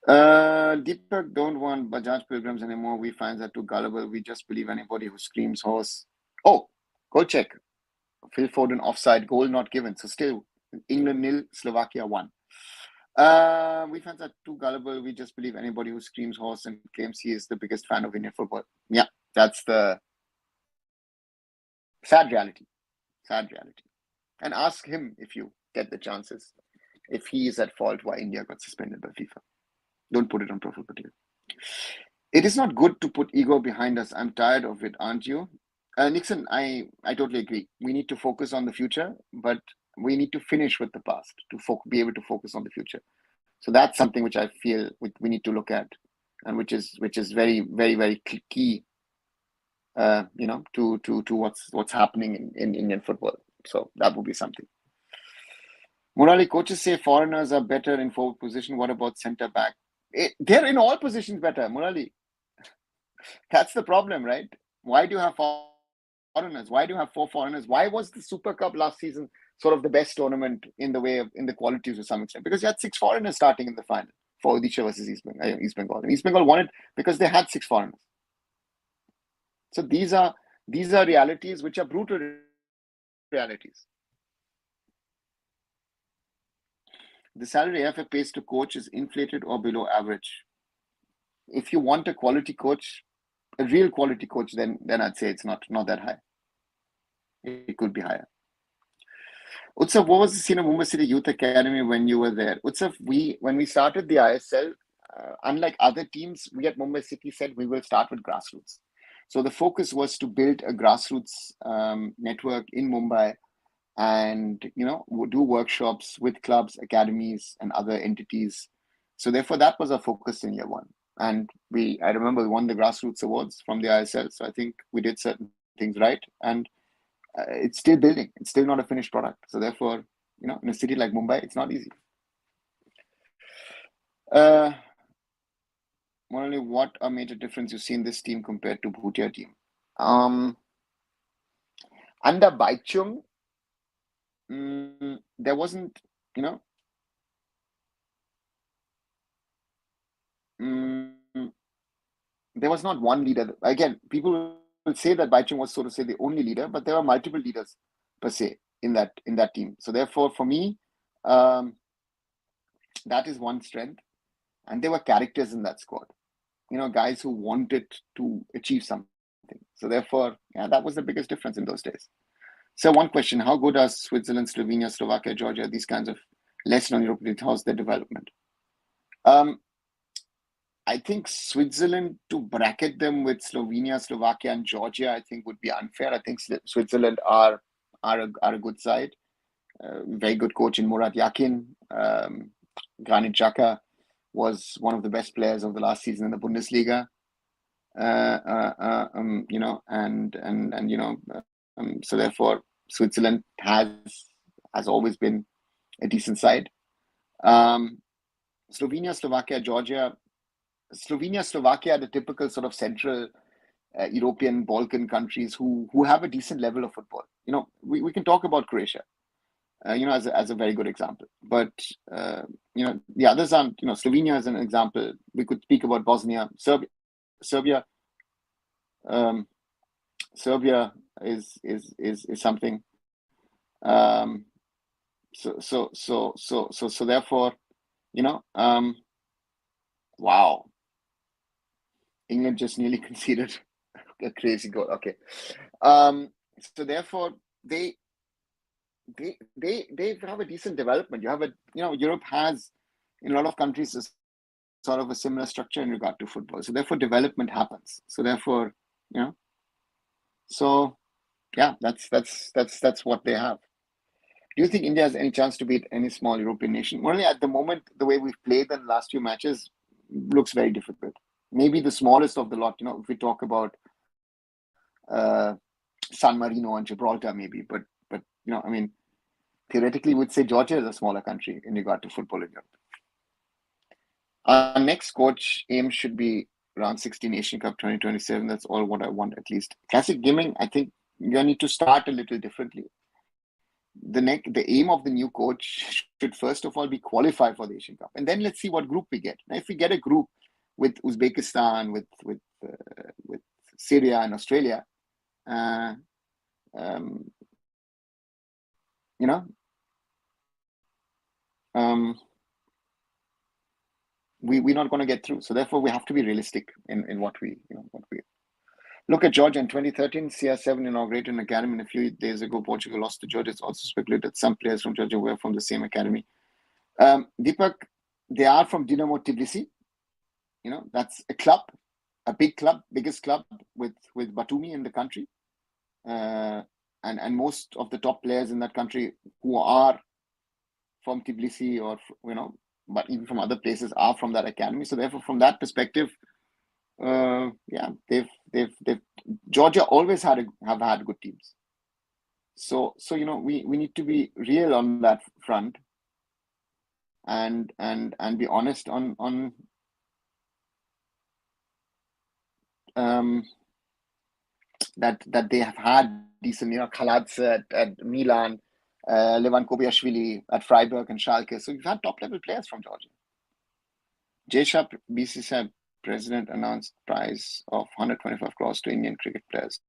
Deepak don't want Bajaj pilgrims anymore. We fans are too gullible. We just believe anybody who screams horse. Oh, go check. Phil Foden offside, goal not given. So still, England 0, Slovakia 1. We fans are too gullible. We just believe anybody who screams horse and claims he is the biggest fan of Indian football. Yeah, that's the sad reality. Sad reality. And ask him, if you get the chances, if he is at fault why India got suspended by FIFA. Don't put it on profile picture. It is not good to put ego behind us. I'm tired of it, aren't you? Nixon, I totally agree. We need to focus on the future, but we need to finish with the past to be able to focus on the future. So that's something which I feel we need to look at, and which is very, very, very key, to what's happening in Indian football. So that would be something. Murali, coaches say foreigners are better in forward position. What about centre back? They're in all positions better, Murali. That's the problem, right? Why do you have foreigners? Why do you have 4 foreigners? Why was the Super Cup last season sort of the best tournament in the qualities to some extent? Because you had 6 foreigners starting in the final for Odisha versus East Bengal. And East Bengal won it because they had 6 foreigners. So these are realities which are brutal realities. The salary AFF pays to coach is inflated or below average. If you want a quality coach, a real quality coach, then I'd say it's not that high. It could be higher. Utsav, what was the scene of Mumbai City Youth Academy when you were there? Utsav, when we started the ISL, unlike other teams, we at Mumbai City said we will start with grassroots. So the focus was to build a grassroots network in Mumbai, and do workshops with clubs, academies, and other entities. So therefore, that was our focus in year 1. And I remember we won the grassroots awards from the ISL. So I think we did certain things right, and it's still building. It's still not a finished product. So therefore, in a city like Mumbai, it's not easy. Only what a major difference you see in this team compared to Bhutia team? Under Baichung, there wasn't, there was not one leader. Again, people will say that Baichung was, so to say, the only leader, but there were multiple leaders per se in that team. So therefore, for me, that is one strength. And there were characters in that squad, guys who wanted to achieve something. So therefore, that was the biggest difference in those days. So one question: how good are Switzerland, Slovenia, Slovakia, Georgia, these kinds of less known European? How's their development? I think Switzerland, to bracket them with Slovenia, Slovakia, and Georgia, I think would be unfair. I think Switzerland are a good side. Very good coach in Murat Yakin. Granit Xhaka was one of the best players of the last season in the Bundesliga. So therefore, Switzerland has always been a decent side. Slovenia, Slovakia, Georgia. Slovenia, Slovakia are the typical sort of central European Balkan countries who have a decent level of football. We can talk about Croatia, as a very good example. But the others aren't. Slovenia is an example. We could speak about Bosnia, Serbia. Serbia is something. So therefore, wow. England just nearly conceded a crazy goal. Okay. So therefore, they have a decent development. You have Europe has, in a lot of countries, a sort of a similar structure in regard to football. So therefore, development happens. So therefore, so yeah, that's what they have. Do you think India has any chance to beat any small European nation? Only at the moment, the way we've played the last few matches looks very difficult. Maybe the smallest of the lot, if we talk about San Marino and Gibraltar, maybe, but theoretically, we'd say Georgia is a smaller country in regard to football in Europe. Our next coach aim should be round 16 Asian Cup 2027. That's all what I want, at least. Classic gaming, I think you need to start a little differently. The aim of the new coach should first of all be qualified for the Asian Cup, and then let's see what group we get. Now, if we get a group with Uzbekistan, with Syria and Australia, we're not going to get through. So therefore, we have to be realistic in what we look at. Georgia in 2013, CR7 inaugurated an academy, and a few days ago, Portugal lost to Georgia. It's also speculated some players from Georgia were from the same academy. Deepak, they are from Dinamo Tbilisi. that's a club, a big club, biggest club with Batumi in the country, and most of the top players in that country who are from Tbilisi or but even from other places are from that academy. So therefore, from that perspective, they've Georgia always have had good teams. So we need to be real on that front, and be honest on that they have had decent, Kaladze at Milan, Levan Kobiashvili at Freiburg and Schalke. So you've had top level players from Georgia. Jesha BCCI president announced prize of 125 crores to Indian cricket players.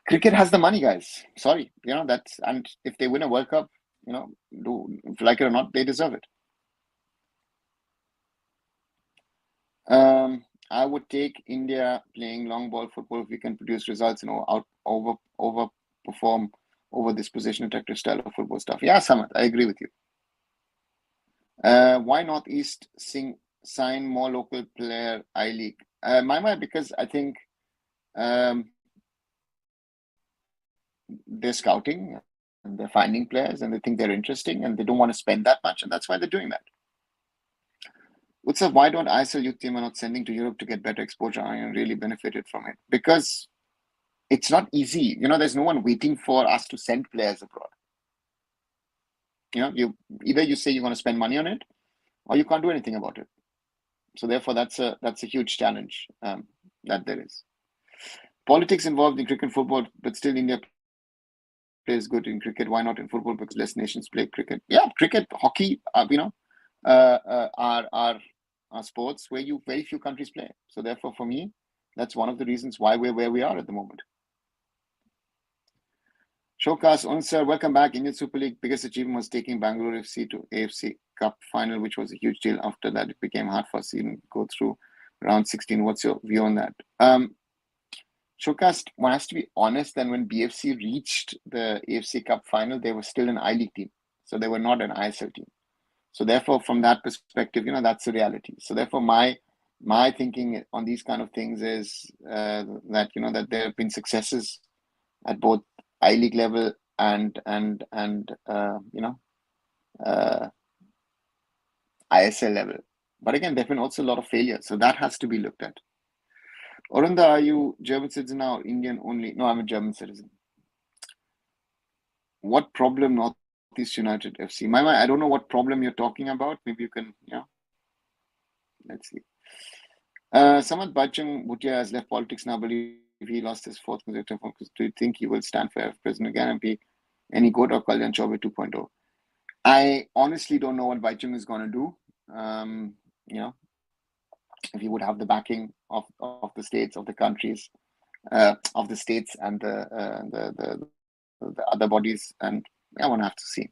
Cricket has the money, guys. Sorry, that's, and if they win a World Cup, do like it or not, they deserve it. I would take India playing long ball football if we can produce results, overperform over this position attractive style of football stuff. Yeah, Samad, I agree with you. Why Northeast sign more local player I-League? Because I think they're scouting and they're finding players and they think they're interesting and they don't want to spend that much, and that's why they're doing that. Utsav, why don't ISL youth team are not sending to Europe to get better exposure and really benefited from it? Because it's not easy. There's no one waiting for us to send players abroad. You say you're going to spend money on it, or you can't do anything about it. So therefore, that's a huge challenge that there is. Politics involved in cricket and football, but still India plays good in cricket. Why not in football? Because less nations play cricket. Yeah, cricket, hockey, are sports where very few countries play. So therefore, for me, that's one of the reasons why we're where we are at the moment. Showcase Unsir, welcome back. Indian Super League biggest achievement was taking Bangalore FC to AFC Cup final, which was a huge deal. After that, it became hard for us to even go through round 16. What's your view on that? Showcase, one has to be honest, then when BFC reached the AFC Cup final, they were still an I-League team. So they were not an ISL team. So therefore, from that perspective, that's the reality. So therefore, my thinking on these kind of things is that that there have been successes at both I-League level and ISL level. But again, there have been also a lot of failures. So that has to be looked at. Arunda, are you German citizen now or Indian only? No, I'm a German citizen. What problem Northeast United FC? I don't know what problem you're talking about. Maybe you can, let's see. Samad Bachung Bhutia has left politics now. Believe he lost his fourth consecutive focus. Do you think he will stand for president again and be any good, or Kalyan Chaubey 2.0? I honestly don't know what Bachung is going to do. If he would have the backing of the states, of the countries, of the states and the other bodies, and I want to have to see.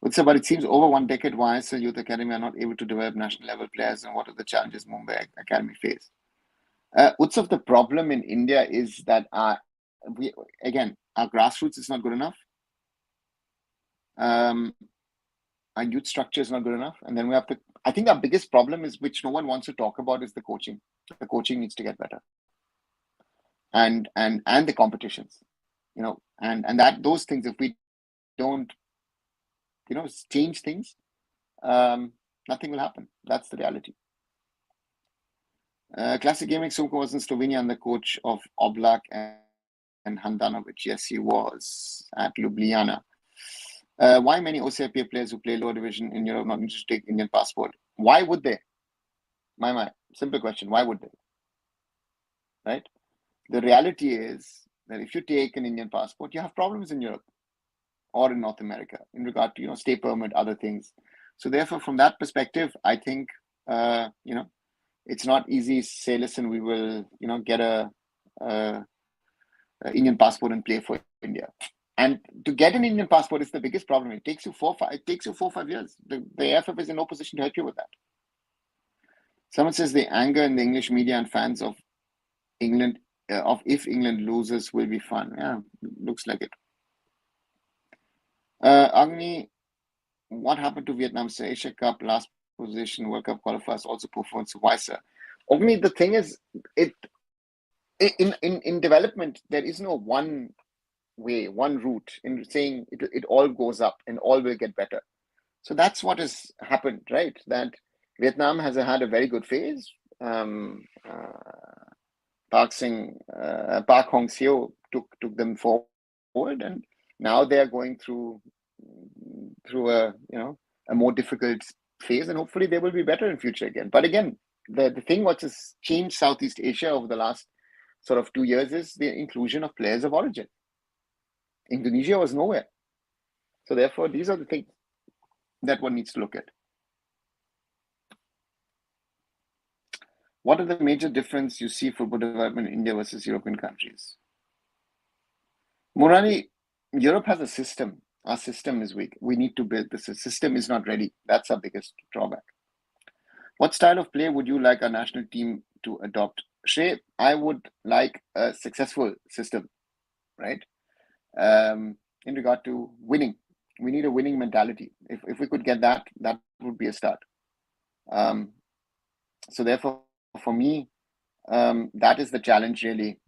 But it seems over 1 decade, why ISL Youth Academy are not able to develop national level players, and what are the challenges Mumbai Academy face? Utsav, the problem in India is that our grassroots is not good enough. Our youth structure is not good enough, and then we have I think our biggest problem is, which no one wants to talk about, is the coaching. The coaching needs to get better, and the competitions, and that those things, if we don't change things, nothing will happen. That's the reality. Classic Gaming Sumko was in Slovenia and the coach of Oblak and Handanovic. Yes, he was at Ljubljana. Why many OCIPA players who play lower division in Europe not interested to take Indian passport? Why would they? My simple question. Why would they? Right? The reality is that if you take an Indian passport, you have problems in Europe or in North America in regard to stay permit, other things. So therefore, from that perspective, I think it's not easy to say, listen, we will get a Indian passport and play for India. And to get an Indian passport is the biggest problem. It takes you 4 or 5 years. The AFF is in no position to help you with that. Someone says the anger in the English media and fans of England, if England loses, will be fun. Yeah, looks like it. Agni, what happened to Vietnam's Asia Cup last position World Cup qualifiers also perform so vice versa. Only the thing is, in development there is no one way, one route in saying it all goes up and all will get better. So that's what has happened, right? That Vietnam has had a very good phase. Park Hong Seo took them forward, and now they are going through a more difficult phase, and hopefully they will be better in future again. But again, the thing what has changed Southeast Asia over the last sort of 2 years is the inclusion of players of origin. Indonesia was nowhere. So therefore, these are the things that one needs to look at. What are the major difference you see football development in India versus European countries? Murali, Europe has a system. Our system is weak. We need to build this. The system is not ready. That's our biggest drawback. What style of play would you like our national team to adopt? Shay, I would like a successful system, right? In regard to winning. We need a winning mentality. If we could get that, that would be a start. So therefore, for me, that is the challenge really,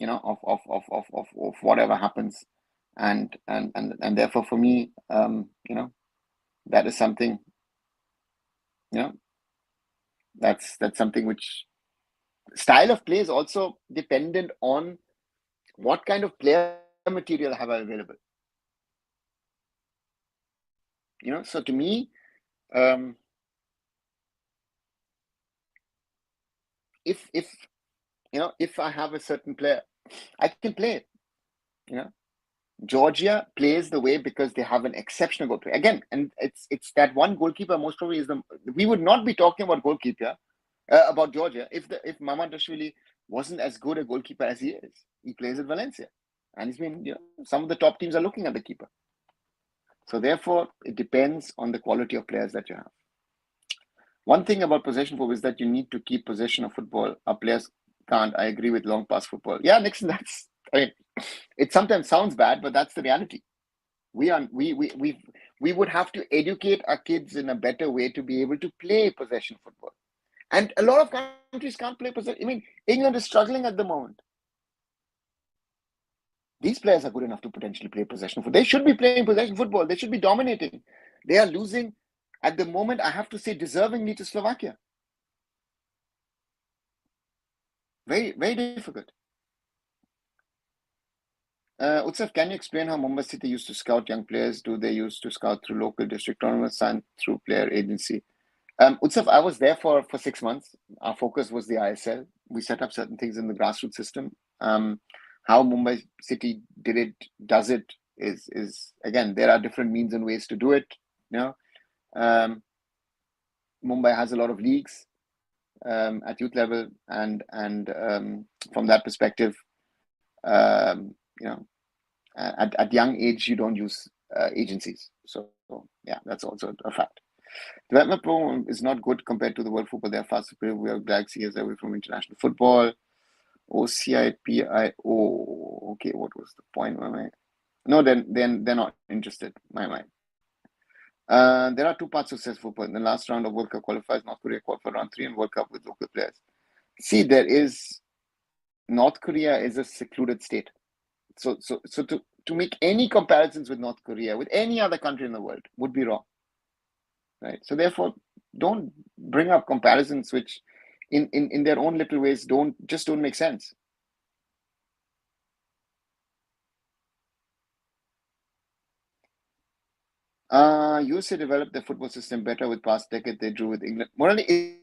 of whatever happens. And therefore for me, that is something, that's something which style of play is also dependent on what kind of player material have I available. So to me, if I have a certain player, I can play it. Georgia plays the way because they have an exceptional goalkeeper. Again, and it's that one goalkeeper most probably is we would not be talking about goalkeeper about Georgia if Mamardashvili wasn't as good a goalkeeper as he is. He plays at Valencia, and he's been some of the top teams are looking at the keeper. So therefore, it depends on the quality of players that you have. One thing about possession football is that you need to keep possession of football. Our players can't. I agree with long pass football. Yeah, Nixon, it sometimes sounds bad, but that's the reality. We would have to educate our kids in a better way to be able to play possession football. And a lot of countries can't play possession. I mean, England is struggling at the moment. These players are good enough to potentially play possession football. They should be playing possession football. They should be dominating. They are losing at the moment, I have to say, deservingly to Slovakia. Very, very difficult. Utsav, can you explain how Mumbai City used to scout young players? Do they used to scout through local district tournaments and through player agency? Utsav, I was there for 6 months. Our focus was the ISL. We set up certain things in the grassroots system. How Mumbai City does it is again, there are different means and ways to do it. Mumbai has a lot of leagues at youth level, and from that perspective, at young age you don't use agencies. So yeah, that's also a fact. Development program is not good compared to the world football. They're fast superior. We are Galaxy years away from international football. OCIPIO. Okay, what was the point? No, then they're not interested. My mind. There are two parts of success football. In the last round of World Cup qualifiers, North Korea qualified round 3 and World Cup with local players. See, North Korea is a secluded state. So to make any comparisons with North Korea, with any other country in the world, would be wrong. Right. So therefore, don't bring up comparisons which in their own little ways don't make sense. USA developed their football system better with past decade they drew with England. Morally,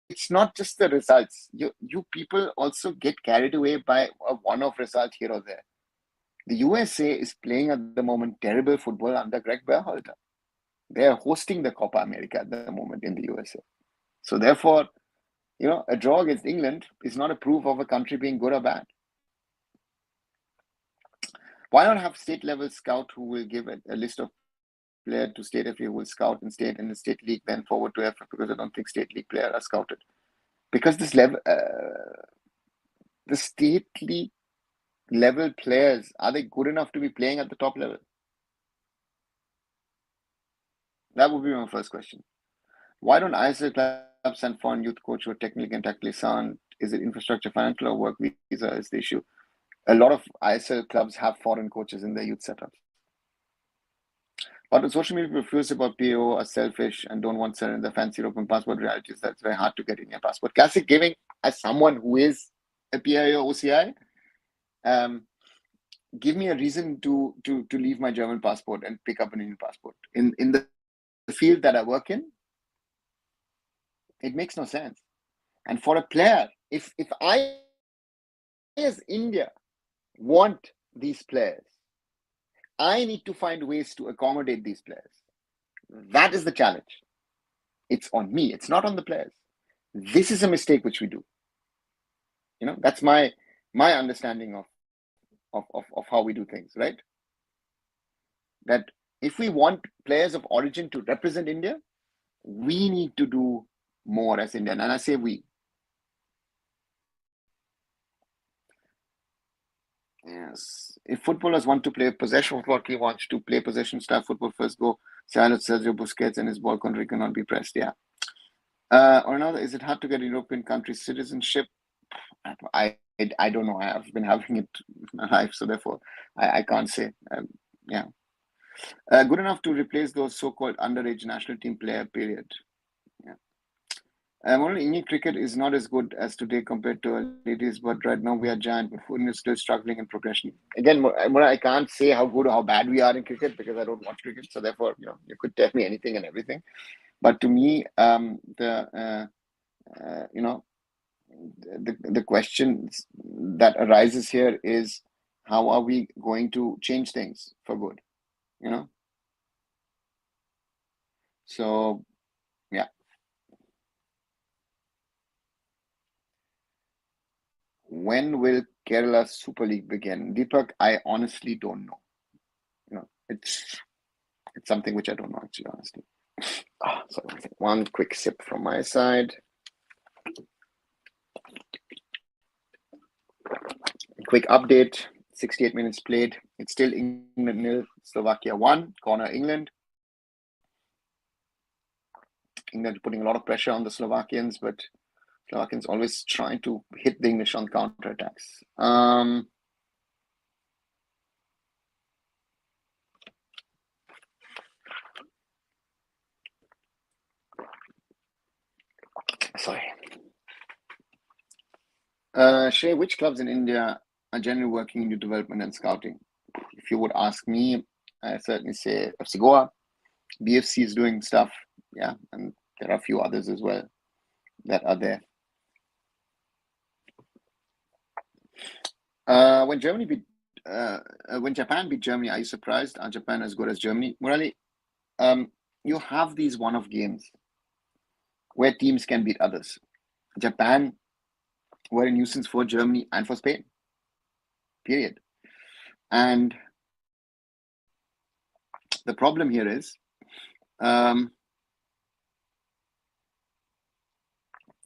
it's not just the results. You people also get carried away by a one-off result here or there. The USA is playing at the moment terrible football under Greg Berhalter. They are hosting the Copa America at the moment in the USA. So therefore, a draw against England is not a proof of a country being good or bad. Why not have state level scout who will give a list of players to state FA who will scout in the state league, then forward to FA, because I don't think state league players are scouted. Because this level, the state league level players, are they good enough to be playing at the top level? That would be my first question. Why don't ISL clubs send foreign youth coach who are technically and tactically sound? Is it infrastructure, financial, or work visa is the issue? A lot of ISL clubs have foreign coaches in their youth setups. But on social media, people refuse about PO, are selfish and don't want to send in the fancy European passport. Reality is that's very hard to get in your passport. Classic gaming, as someone who is a PIO or OCI, give me a reason to leave my German passport and pick up an Indian passport. In the field that I work in, it makes no sense. And for a player, if I as India want these players, I need to find ways to accommodate these players. That is the challenge. It's on me. It's not on the players. This is a mistake which we do. That's my understanding of how we do things, right? That if we want players of origin to represent India, we need to do more as India. And I say we. Yes. If footballers want to play possession football, he wants to play possession style football first, go silent Sergio Busquets and his ball control cannot be pressed. Yeah. Or another, is it hard to get European country citizenship? I don't know. I have been having it in my life, so therefore I can't say. Yeah. Good enough to replace those so-called underage national team player, period. Yeah. Only Indian cricket is not as good as today compared to early days, but right now we are giant, but football is still struggling in progression. Again, I can't say how good or how bad we are in cricket because I don't watch cricket. So therefore, you could tell me anything and everything. But to me, the question that arises here is how are we going to change things for good? So yeah. When will Kerala Super League begin? Deepak, I honestly don't know. It's something which I don't know actually, honestly. Sorry, one quick sip from my side. Quick update, 68 minutes played. It's still England 0, Slovakia 1, corner England. England putting a lot of pressure on the Slovakians, but Slovakians always trying to hit the English on counter-attacks. Sorry. Shay, which clubs in India are generally working in youth development and scouting? If you would ask me, I certainly say FC Goa. BFC is doing stuff, yeah, and there are a few others as well that are there. When Japan beat Germany, are you surprised? Are Japan as good as Germany? Murali, you have these one-off games where teams can beat others. Japan were a nuisance for Germany and for Spain. Period. And the problem here is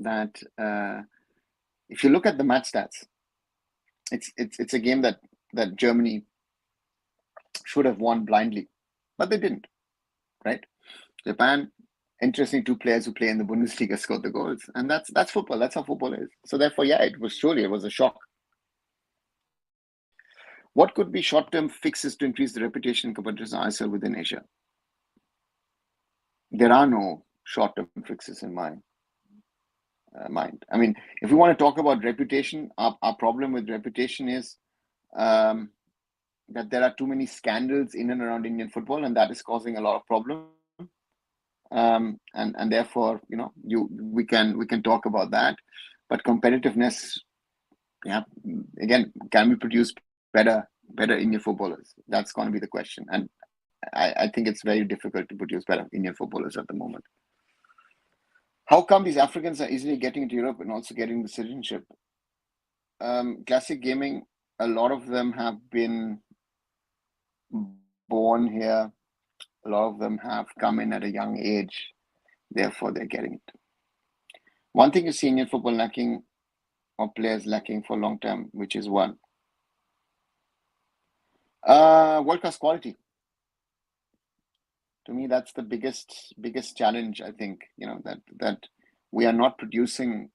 that if you look at the match stats, it's a game that Germany should have won blindly, but they didn't, right? Japan, interesting, two players who play in the Bundesliga scored the goals, and that's football. That's how football is. So therefore, yeah, it was a shock. What could be short-term fixes to increase the reputation and competitiveness of ISL within Asia? There are no short-term fixes in my mind. I mean, if we want to talk about reputation, our problem with reputation is that there are too many scandals in and around Indian football, and that is causing a lot of problems. And therefore, we can talk about that. But competitiveness, yeah, again, can we produce better Indian footballers? That's going to be the question. And I think it's very difficult to produce better Indian footballers at the moment. How come these Africans are easily getting into Europe and also getting the citizenship? Classic gaming, a lot of them have been born here. A lot of them have come in at a young age. Therefore, they're getting it. One thing you see Indian football lacking, or players lacking for long term, which is one. World-class quality. To me, that's the biggest challenge. I think that we are not producing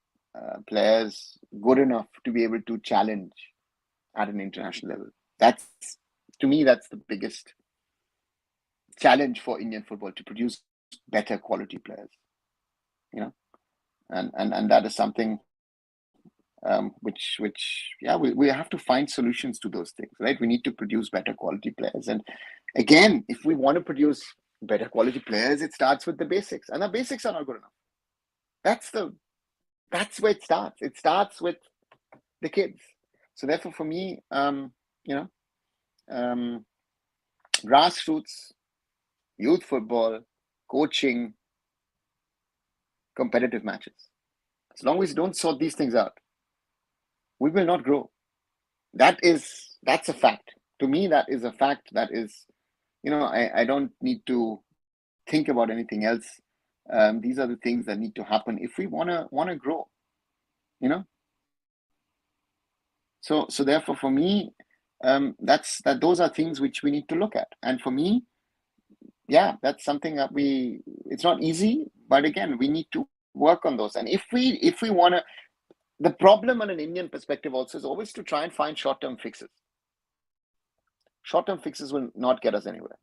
players good enough to be able to challenge at an international level. That's to me that's the biggest challenge for Indian football, to produce better quality players. And that is something which we have to find solutions to those things, right? We need to produce better quality players, and again, if we want to produce better quality players, it starts with the basics, and the basics are not good enough. That's where it starts. It starts with the kids. So therefore, for me, grassroots, youth football, coaching, competitive matches. As long as we don't sort these things out, we will not grow. That's a fact. To me, that is a fact. That is, I don't need to think about anything else. These are the things that need to happen if we wanna grow. So therefore, for me, those are things which we need to look at. And for me, that's something that it's not easy, but again, we need to work on those. And if we want to, the problem on an Indian perspective also is always to try and find short-term fixes. Short-term fixes will not get us anywhere.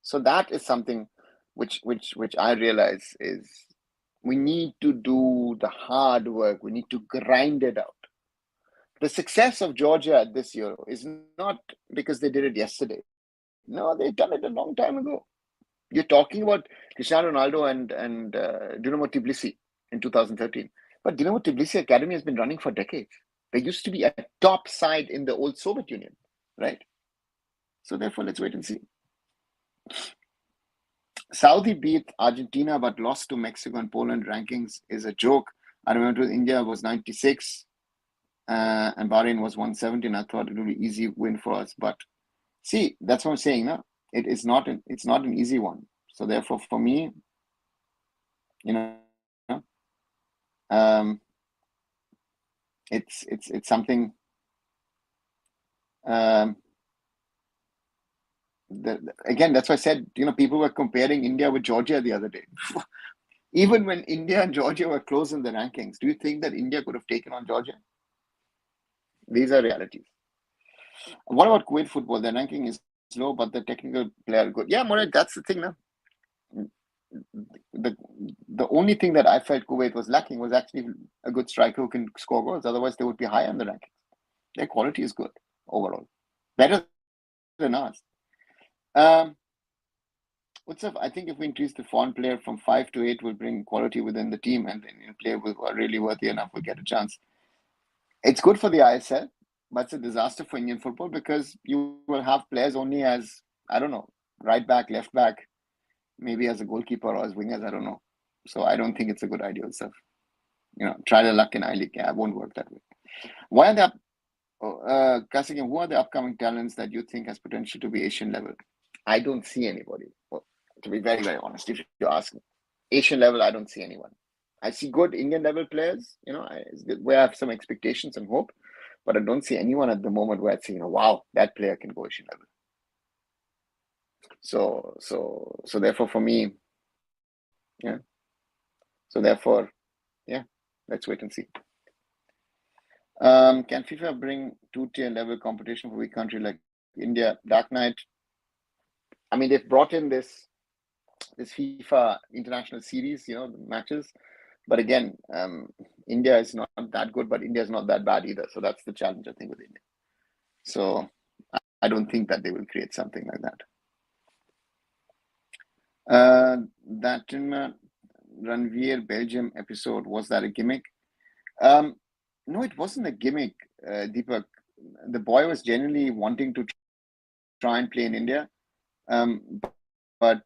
So that is something which I realize is we need to do the hard work. We need to grind it out. The success of Georgia at this Euro is not because they did it yesterday. No, they've done it a long time ago. You're talking about Cristiano Ronaldo and Dinamo Tbilisi in 2013. But Dinamo Tbilisi Academy has been running for decades. There used to be a top side in the old Soviet Union, right? So therefore, let's wait and see. Saudi beat Argentina but lost to Mexico and Poland. Rankings is a joke. I remember India was 96 and Bahrain was 170. And I thought it would be an easy win for us. But see, that's what I'm saying. No? It's not an easy one. So therefore, for me, it's something. Again, that's why I said, people were comparing India with Georgia the other day. Even when India and Georgia were close in the rankings, do you think that India could have taken on Georgia? These are realities. What about Kuwait football? The ranking is low, but the technical player good. Yeah, Morat, that's the thing now. The only thing that I felt Kuwait was lacking was actually a good striker who can score goals. Otherwise, they would be higher in the rankings. Their quality is good overall, better than ours. I think if we increase the foreign player from 5 to 8, will bring quality within the team, and then player who are really worthy enough will get a chance. It's good for the ISL, but it's a disaster for Indian football because you will have players only as, I don't know, right back, left back, maybe as a goalkeeper or as wingers, I don't know. So I don't think it's a good idea itself. Try the luck in I-League. Yeah, it won't work that way. Why are Kasikim, who are the upcoming talents that you think has potential to be Asian level? I don't see anybody. Well, to be very, very honest, if you ask me, Asian level, I don't see anyone. I see good Indian level players, where I have some expectations and hope, but I don't see anyone at the moment where I'd say, wow, that player can go Asian level. So therefore, for me, So therefore, let's wait and see. Can FIFA bring 2-tier level competition for a weak country like India? Dark Knight. I mean, they've brought in this FIFA international series, the matches. But again, India is not that good, but India is not that bad either. So that's the challenge, I think, with India. So I don't think that they will create something like that. That Ranveer Belgium episode, was that a gimmick? No, it wasn't a gimmick, Deepak. The boy was genuinely wanting to try and play in India. But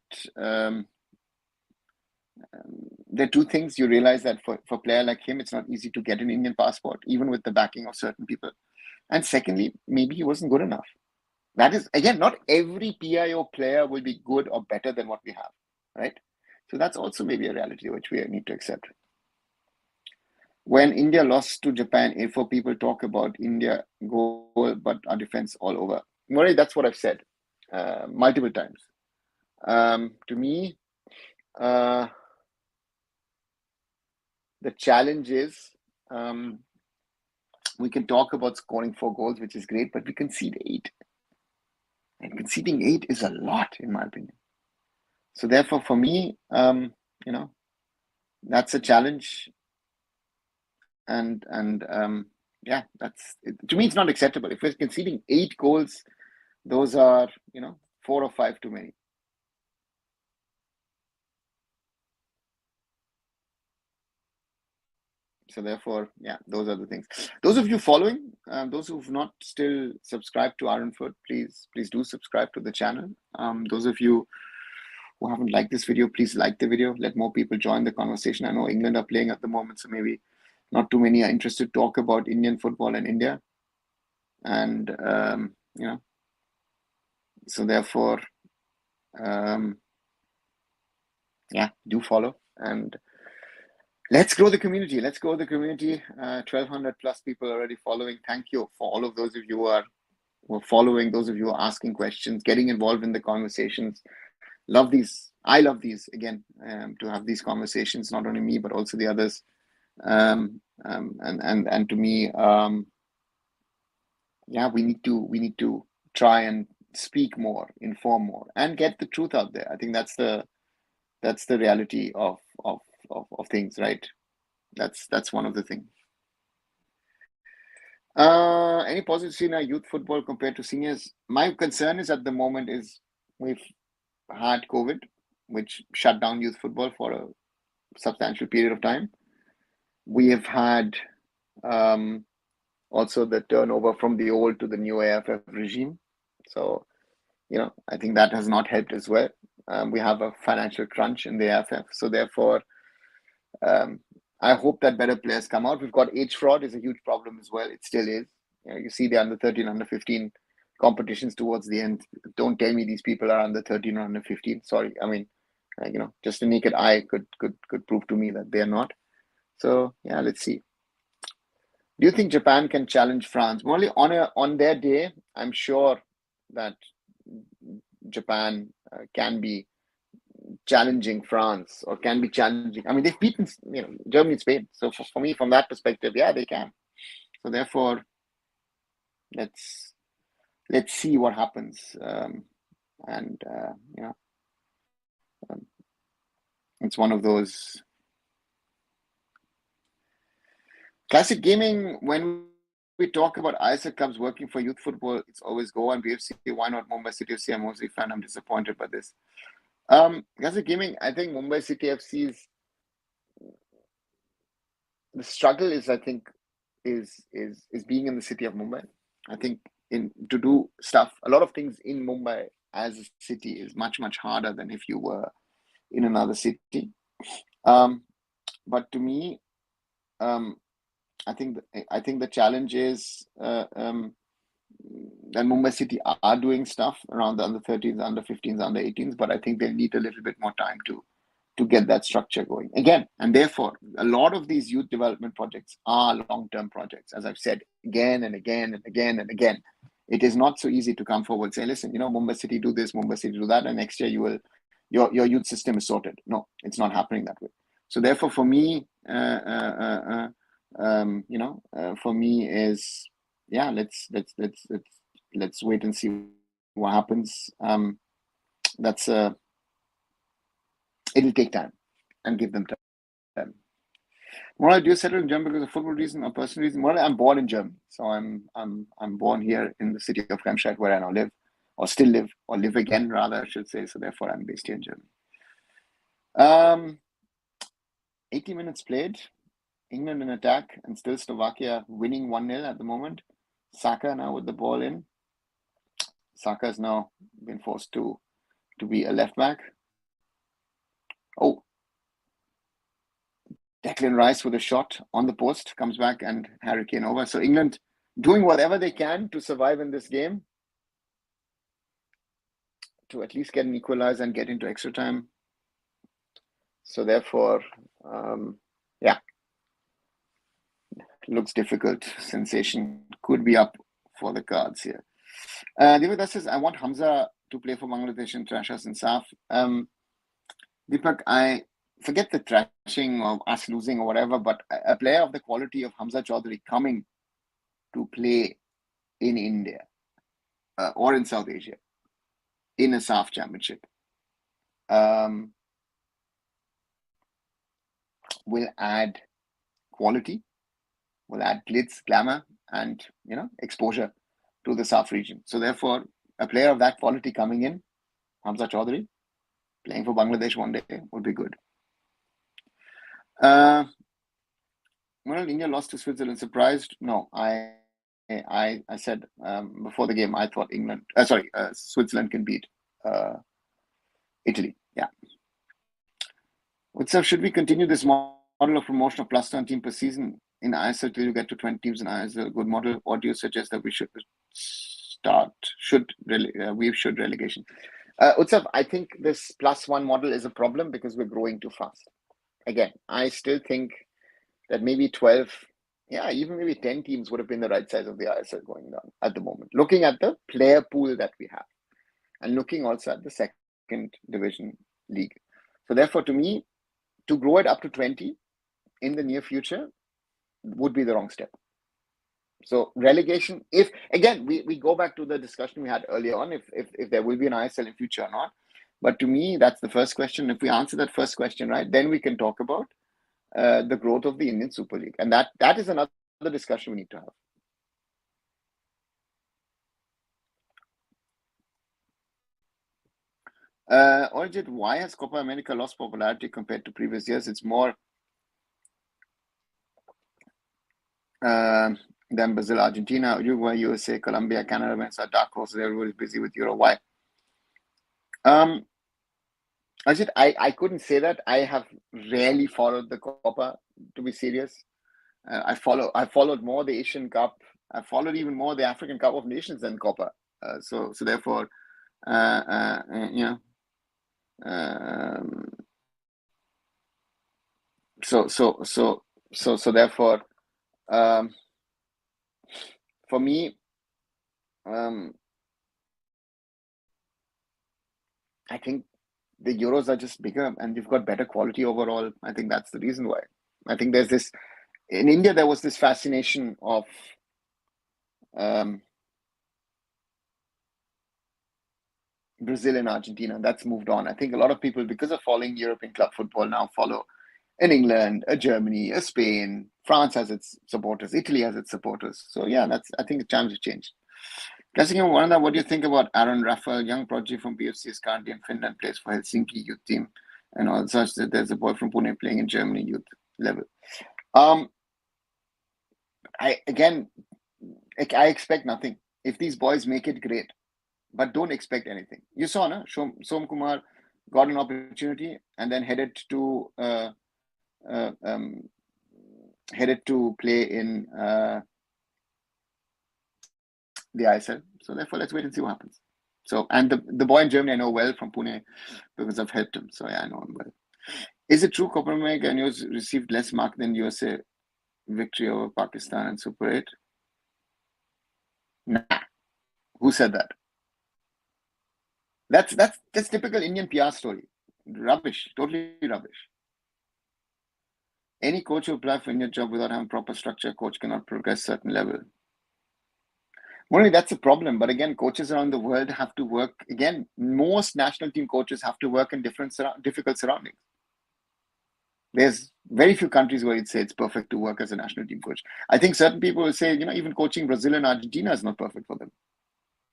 there are two things. You realize that for a player like him, it's not easy to get an Indian passport, even with the backing of certain people. And secondly, maybe he wasn't good enough. That is, again, not every PIO player will be good or better than what we have, right? So that's also maybe a reality which we need to accept. When India lost to Japan, A4 people talk about India goal, but our defense all over. Murray, that's what I've said multiple times. To me, the challenge is we can talk about scoring 4 goals, which is great, but we concede 8. And conceding 8 is a lot, in my opinion. So therefore, for me, that's a challenge. And yeah, to me, it's not acceptable. If we're conceding 8 goals, those are 4 or 5 too many. So therefore, yeah, those are the things. Those of you following, those who've not still subscribed to arunfoot, please do subscribe to the channel. Those of you who haven't liked this video, please like the video. Let more people join the conversation. I know England are playing at the moment, so maybe not too many are interested to talk about Indian football and India. And so therefore, yeah, do follow and let's grow the community. 1,200 plus people already following. Thank you for all of those of you who are following, those of you who are asking questions, getting involved in the conversations. Love these. I love these again, to have these conversations, not only me, but also the others. And to me, yeah, we need to try and speak more, inform more, and get the truth out there. I think that's the reality of things, right? That's one of the things. Any positives in our youth football compared to seniors? My concern is at the moment is we've had COVID, which shut down youth football for a substantial period of time. We have had also the turnover from the old to the new AFF regime. So, I think that has not helped as well. We have a financial crunch in the AFF. So therefore, I hope that better players come out. We've got age fraud is a huge problem as well. It still is. You see the under 13, under 15 competitions towards the end. Don't tell me these people are under 13 or under 15. Sorry. I mean, just a naked eye could prove to me that they're not. So yeah, let's see. Do you think Japan can challenge France? Only on their day, I'm sure that Japan can be challenging France or can be challenging. I mean, they've beaten Germany and Spain. So for me, from that perspective, yeah, they can. So therefore, let's see what happens. It's one of those classic gaming. When we talk about ISA clubs working for youth football, it's always Goa and BFC. Why not Mumbai City FC? I'm mostly fan. I'm disappointed by this. Classic gaming, I think Mumbai City FC's the struggle is, I think, is being in the city of Mumbai. I think to do stuff, a lot of things in Mumbai as a city is much harder than if you were in another city. But to me, I think the challenge is that Mumbai City are doing stuff around the under 13s, under 15s, under 18s, but I think they need a little bit more time to get that structure going again. And therefore, a lot of these youth development projects are long-term projects, as I've said again and again and again and again. It is not so easy to come forward and say, listen, Mumbai City do this, Mumbai City do that, and next year your youth system is sorted. No, it's not happening that way. So therefore, for me, for me is, yeah, let's wait and see what happens. It'll take time and give them time. Moral, do you settle in Germany because of football reason or personal reason? Well, I'm born in Germany, so I'm born here in the city of Remscheid, where I now live, or still live, or live again, rather, I should say. So therefore, I'm based here in Germany. 80 minutes played. England in attack, and still Slovakia winning 1-0 at the moment. Saka now with the ball in. Saka has now been forced to be a left back. Oh, Declan Rice with a shot on the post, comes back and Harry Kane over. So England doing whatever they can to survive in this game, to at least get an equalizer and get into extra time. So therefore, yeah, looks difficult. Sensation could be up for the cards here. Devadas says, I want Hamza to play for Bangladesh and trash us in SAF. Deepak, I forget the thrashing or us losing or whatever, but a player of the quality of Hamza Chaudhary coming to play in India or in South Asia in a SAF championship will add quality, will add glitz, glamour, and exposure to the SAF region. So therefore, a player of that quality coming in, Hamza Chaudhary, playing for Bangladesh one day would be good. Well, India lost to Switzerland. Surprised? No, I said before the game I thought Switzerland can beat Italy. Yeah. What's up? Should we continue this model of promotion of +1 team per season in ISL till you get to 20 teams in ISL? Good model. Or do you suggest that we should relegation? Utsav, I think this +1 model is a problem because we're growing too fast. Again, I still think that maybe 12, even maybe 10 teams would have been the right size of the ISL going down at the moment. Looking at the player pool that we have and looking also at the second division league. So therefore, to me, to grow it up to 20 in the near future would be the wrong step. So relegation, if again we go back to the discussion we had earlier on, if there will be an ISL in future or not. But to me, that's the first question. If we answer that first question right, then we can talk about the growth of the Indian Super League, and that is another discussion we need to have. Orjit, why has Copa America lost popularity compared to previous years? It's more than Brazil, Argentina, Uruguay, USA, Colombia, Canada events are dark horses. Everybody's busy with Euro. Why? Ajit, I couldn't say that. I have rarely followed the Copa, to be serious. I followed more the Asian Cup. I followed even more the African Cup of Nations than Copa. So therefore, so therefore, for me, I think the Euros are just bigger and you've got better quality overall. I think that's the reason why. I think there's this, in India, there was this fascination of Brazil and Argentina. That's moved on. I think a lot of people, because of following European club football, now follow in England, Germany, Spain. France has its supporters. Italy has its supporters. So yeah, I think the times have changed. What do you think about Aaron Rafael, young prodigy from BFC, is currently in Finland, plays for Helsinki youth team, and all such. That there's a boy from Pune playing in Germany youth level. I expect nothing. If these boys make it, great, but don't expect anything. You saw, no? Som Kumar got an opportunity and then headed to play in the ISL. So therefore, let's wait and see what happens. So, and the boy in Germany I know well from Pune because I've helped him. So yeah, I know him well. Is it true Copa America and yours received less mark than USA victory over Pakistan and Super 8? Nah. Who said that? That's typical Indian PR story. Rubbish. Totally rubbish. Any coach who apply for Indian job without having proper structure, coach cannot progress certain level. Well, that's a problem. But again, coaches around the world have to work. Again, most national team coaches have to work in difficult surroundings. There's very few countries where you'd say it's perfect to work as a national team coach. I think certain people will say, even coaching Brazil and Argentina is not perfect for them.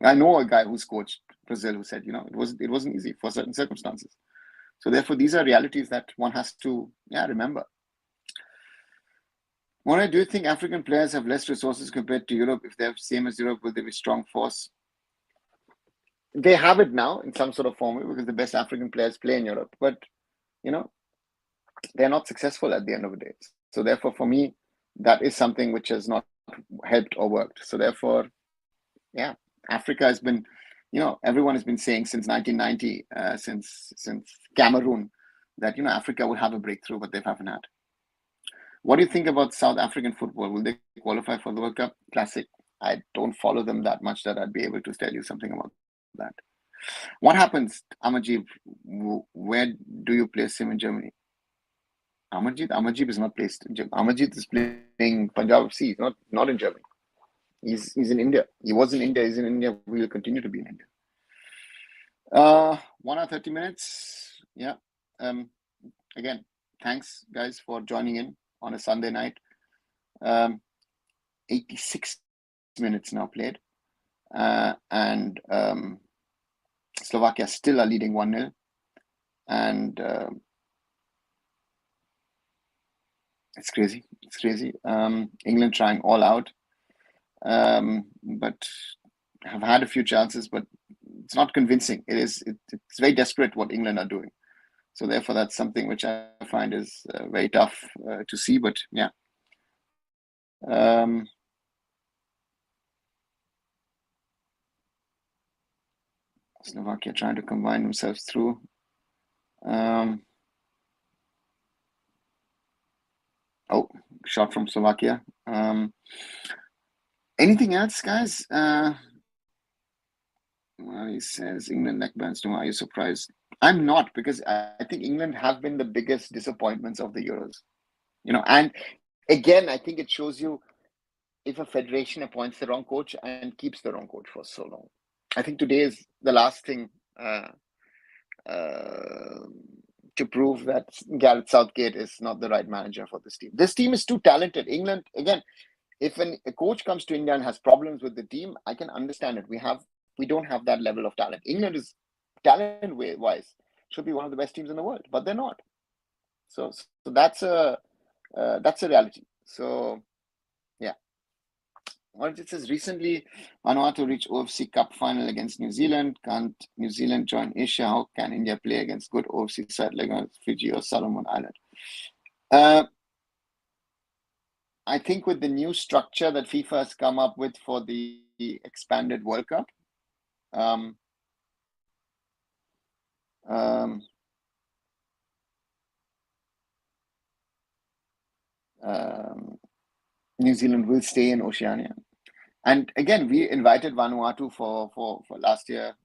I know a guy who's coached Brazil who said, it wasn't easy for certain circumstances. So therefore, these are realities that one has to remember. Mona, do you think African players have less resources compared to Europe? If they're same as Europe, will they be strong force? They have it now in some sort of form because the best African players play in Europe. But, they're not successful at the end of the day. So therefore, for me, that is something which has not helped or worked. So therefore, Africa has been, everyone has been saying since 1990, since Cameroon, that, Africa would have a breakthrough, but they haven't had. What do you think about South African football? Will they qualify for the World Cup Classic? I don't follow them that much that I'd be able to tell you something about that. What happens, Amarjeet? Where do you place him in Germany? Amarjeet is not placed in Germany. Amarjeet is playing Punjab FC, not in Germany. He's in India. He was in India. He's in India. We will continue to be in India. 1 hour 30 minutes. Yeah. Again, thanks guys for joining in on a Sunday night. 86 minutes now played, and Slovakia still are leading 1-0, and it's crazy. It's crazy. England trying all out, but have had a few chances, but it's not convincing. It's very desperate what England are doing. So therefore, that's something which I find is very tough to see. But yeah. Slovakia trying to combine themselves through. Oh, shot from Slovakia. Anything else, guys? Well, he says England neckbands. Are you surprised? I'm not, because I think England have been the biggest disappointments of the Euros. And again, I think it shows you if a federation appoints the wrong coach and keeps the wrong coach for so long. I think today is the last thing to prove that Gareth Southgate is not the right manager for this team. This team is too talented. England, again, if a coach comes to India and has problems with the team, I can understand it. We don't have that level of talent. England is talent-wise should be one of the best teams in the world, but they're not. So that's a reality. So yeah. Well, it says recently Vanuatu reached OFC Cup final against New Zealand. Can't New Zealand join Asia? How can India play against good OFC side like Fiji or Solomon Island? I think with the new structure that FIFA has come up with for the expanded World Cup, New Zealand will stay in Oceania. And again, we invited Vanuatu for last year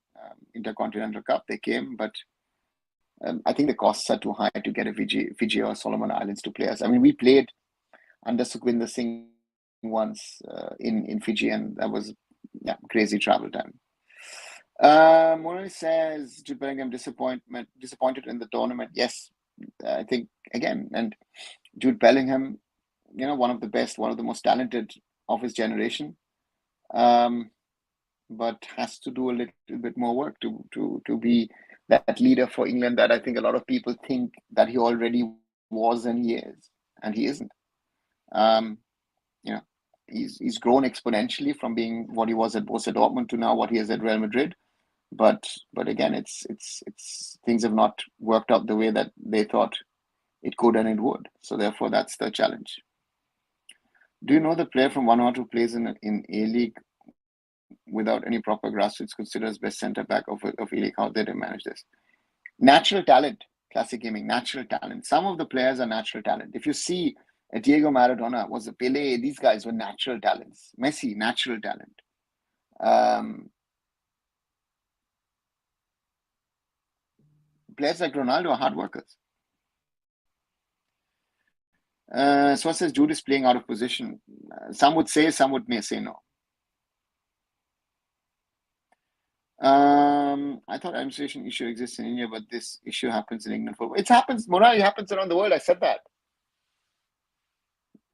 Intercontinental Cup. They came, but I think the costs are too high to get a Fiji or Solomon Islands to play us. I mean, we played under Sukhvinder Singh once in Fiji, and that was crazy travel time. Morali says Jude Bellingham disappointed in the tournament. Yes, I think again, and Jude Bellingham, one of the best, one of the most talented of his generation, but has to do a little bit more work to be that leader for England that I think a lot of people think that he already was and he is, and he isn't. He's grown exponentially from being what he was at Borussia Dortmund to now what he is at Real Madrid. But again, it's things have not worked out the way that they thought it could and it would. So therefore, that's the challenge. Do you know the player from Vanuatu plays in A-League without any proper grassroots, considers best centre back of A-League? How did they manage this? Natural talent, classic gaming, natural talent. Some of the players are natural talent. If you see Diego Maradona, was a Pele, these guys were natural talents. Messi, natural talent. Players like Ronaldo are hard workers. So it says Jude is playing out of position. Some would say, some may say no. I thought administration issue exists in India, but this issue happens in England. It happens, Murali, it happens around the world. I said that.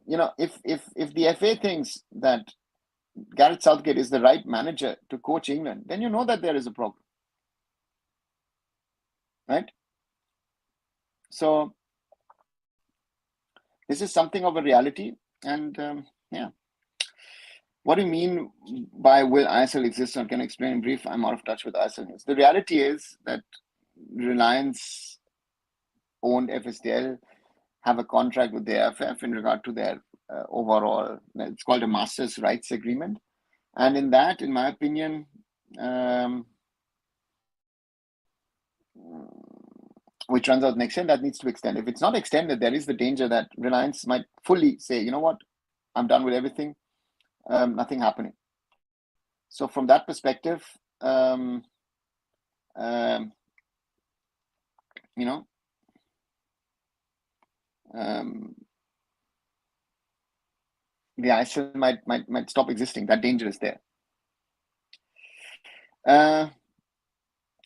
If the FA thinks that Gareth Southgate is the right manager to coach England, then you know that there is a problem, right? So this is something of a reality, and yeah. What do you mean by will ISL exist? Or can I explain in brief? I'm out of touch with ISL news. The reality is that Reliance owned FSDL have a contract with the AFF in regard to their overall, it's called a master's rights agreement. And in that, in my opinion, which runs out next year, that needs to extend. If it's not extended, there is the danger that Reliance might fully say, you know what, I'm done with everything, nothing happening. So from that perspective, you know, the ISL might stop existing. That danger is there.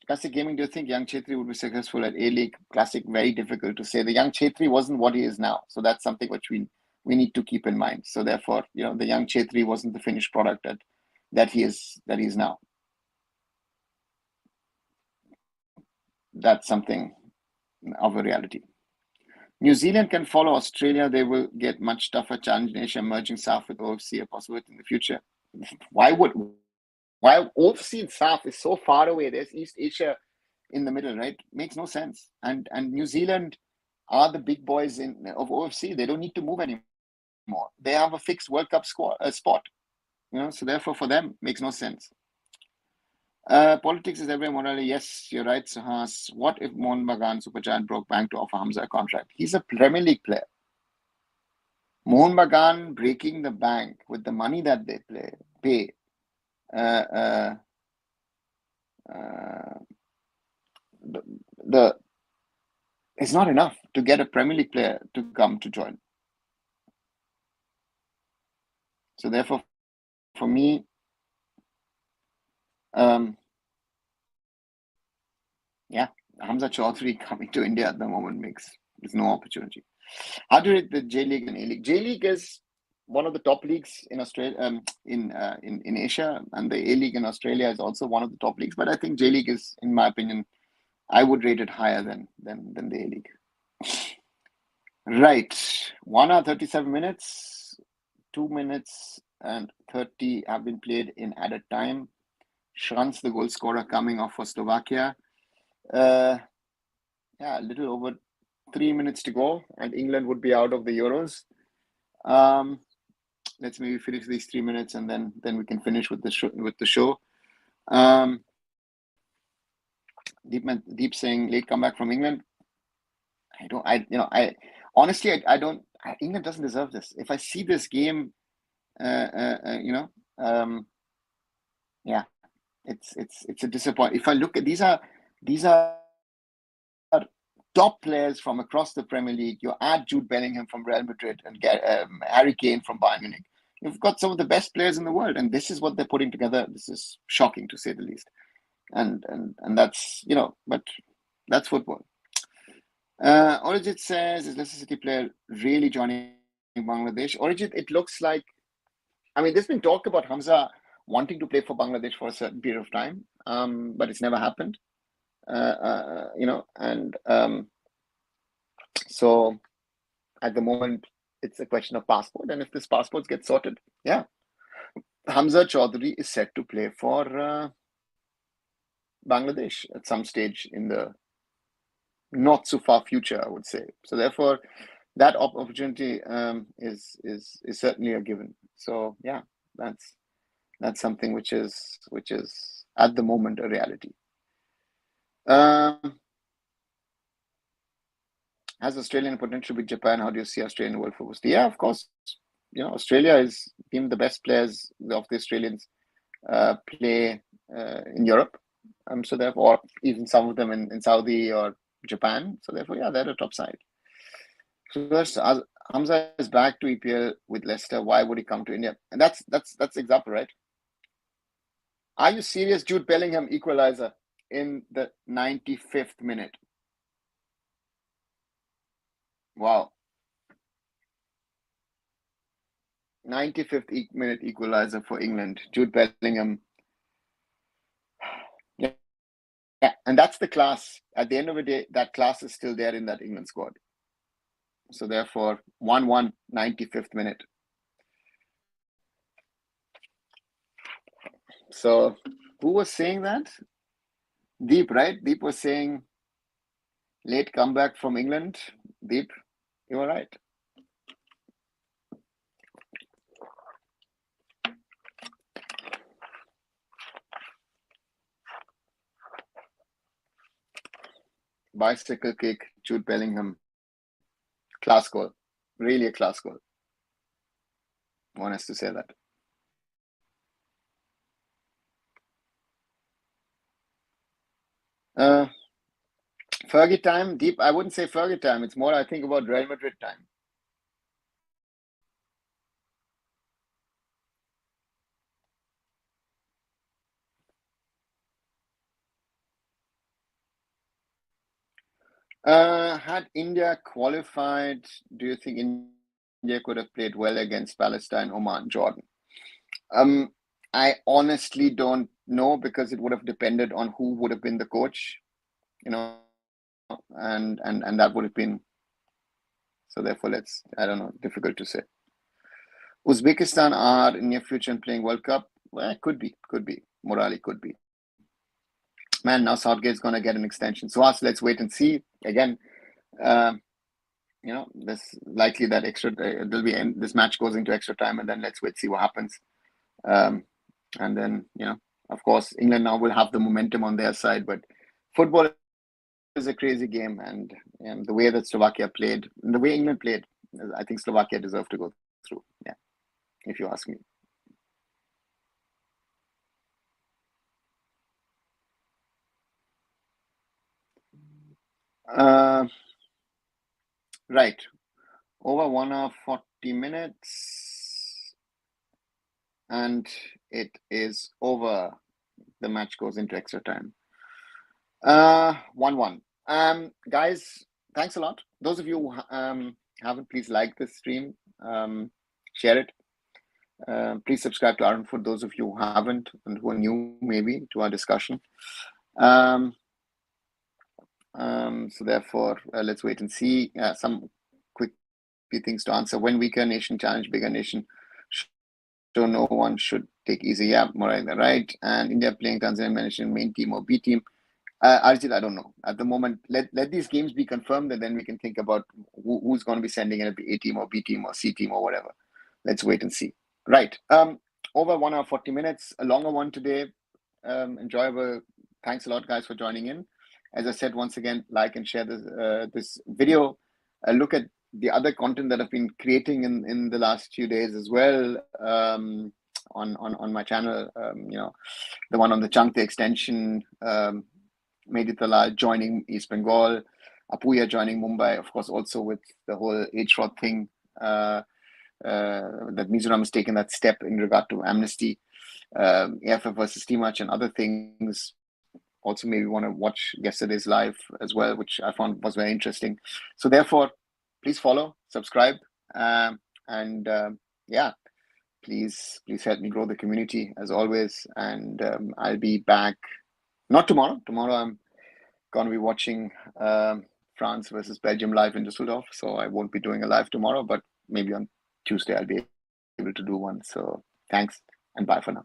Classic Gaming, do you think young Chetri would be successful at A-League? Classic, very difficult to say. The young Chetri wasn't what he is now. So that's something which we need to keep in mind. So therefore, the young Chetri wasn't the finished product that he is now. That's something of a reality. New Zealand can follow Australia. They will get much tougher challenge in Asia, merging South with OFC a possibility in the future. Why OFC and South is so far away? There's East Asia in the middle, right? Makes no sense. And New Zealand are the big boys of OFC. They don't need to move anymore. They have a fixed World Cup spot. So therefore for them makes no sense. Politics is everywhere, morally. Yes, you're right, Sahas. What if Mohun Bagan Supergiant broke bank to offer Hamza a contract? He's a Premier League player. Mohun Bagan breaking the bank with the money that they pay. It's not enough to get a Premier League player to come to join. So therefore, for me, Hamza Chaudhary coming to India at the moment there's no opportunity. How do you rate the J League and A League? J League is one of the top leagues in Australia, in Asia, and the A League in Australia is also one of the top leagues. But I think J League is, in my opinion, I would rate it higher than the A League. Right, 1 hour 37 minutes, 2 minutes and 30 have been played in added time. Shrans, the goal scorer, coming off for Slovakia. A little over 3 minutes to go, and England would be out of the Euros. Let's maybe finish these 3 minutes, and then we can finish with the show. Deep saying late comeback from England. Honestly, I don't. England doesn't deserve this. If I see this game, it's a disappointment. If I look at these are top players from across the Premier League. You add Jude Bellingham from Real Madrid and get Harry Kane from Bayern Munich. You've got some of the best players in the world, and this is what they're putting together. This is shocking, to say the least. And that's but that's football. Orijit says, is Leicester City player really joining Bangladesh? Orijit, it looks like, there's been talk about Hamza wanting to play for Bangladesh for a certain period of time, but it's never happened. So at the moment it's a question of passport, and if this passport gets sorted, Hamza Chaudhary is set to play for Bangladesh at some stage in the not so far future, I would say. So therefore that opportunity is certainly a given. So that's something which is at the moment a reality. Has Australian potential with Japan? How do you see Australian world football? Yeah, of course. Australia is even the best players of the Australians play in Europe. So therefore, even some of them in Saudi or Japan. So therefore, they're the top side. So Hamza is back to EPL with Leicester. Why would he come to India? And that's example, right? Are you serious? Jude Bellingham equalizer in the 95th minute. Wow. 95th minute equalizer for England. Jude Bellingham. Yeah, and that's the class. At the end of the day, that class is still there in that England squad. So therefore, 1-1, 95th minute. So who was saying that? Deep, right? Deep was saying late comeback from England. Deep, you were right. Bicycle kick, Jude Bellingham. Class goal. Really a class goal. One has to say that. Uh, Fergie time, deep. I wouldn't say Fergie time. It's more I think about Real Madrid time. Had India qualified, do you think India could have played well against Palestine, Oman, Jordan? Um, I honestly don't know because it would have depended on who would have been the coach, you know, and that would have been so. Therefore, I don't know, difficult to say. Uzbekistan are in near future and playing World Cup. Well, could be. Morali could be. Man, now Southgate's gonna get an extension. So let's wait and see. Again, uh, this likely that this match goes into extra time, and then let's wait see what happens. And then of course, England now will have the momentum on their side, but football is a crazy game, and the way that Slovakia played, the way England played, I think Slovakia deserved to go through. Yeah, if you ask me. Uh, right. Over 1 hour 40 minutes, and it is over. The match goes into extra time. 1-1. Guys, thanks a lot. Those of you who haven't, please like this stream, share it. Please subscribe to arunfoot. Those of you who haven't and who are new, maybe to our discussion. So therefore, let's wait and see. Some quick things to answer. When weaker nation challenge bigger nation, so no one should take easy. Yeah, Moraida, right? And India playing Tanzania mentioned main team or B team. Arjit, I don't know. At the moment, let these games be confirmed, and then we can think about who's going to be sending in a team or B team or C team or whatever. Let's wait and see. Right. Over 1 hour 40 minutes, a longer one today. Enjoyable. Thanks a lot, guys, for joining in. As I said, once again, like and share this video. Look at the other content that I've been creating in the last few days as well, on my channel. The one on the Changte extension. Mehdi Talal joining East Bengal, Apuya joining Mumbai, of course, also with the whole age fraud thing, that Mizoram has taken that step in regard to amnesty, AFF versus T-Match and other things. Also, maybe want to watch yesterday's live as well, which I found was very interesting. So therefore, please follow, subscribe, and yeah, please help me grow the community as always. And I'll be back, not tomorrow. Tomorrow I'm going to be watching France versus Belgium live in Düsseldorf. So I won't be doing a live tomorrow, but maybe on Tuesday I'll be able to do one. So thanks and bye for now.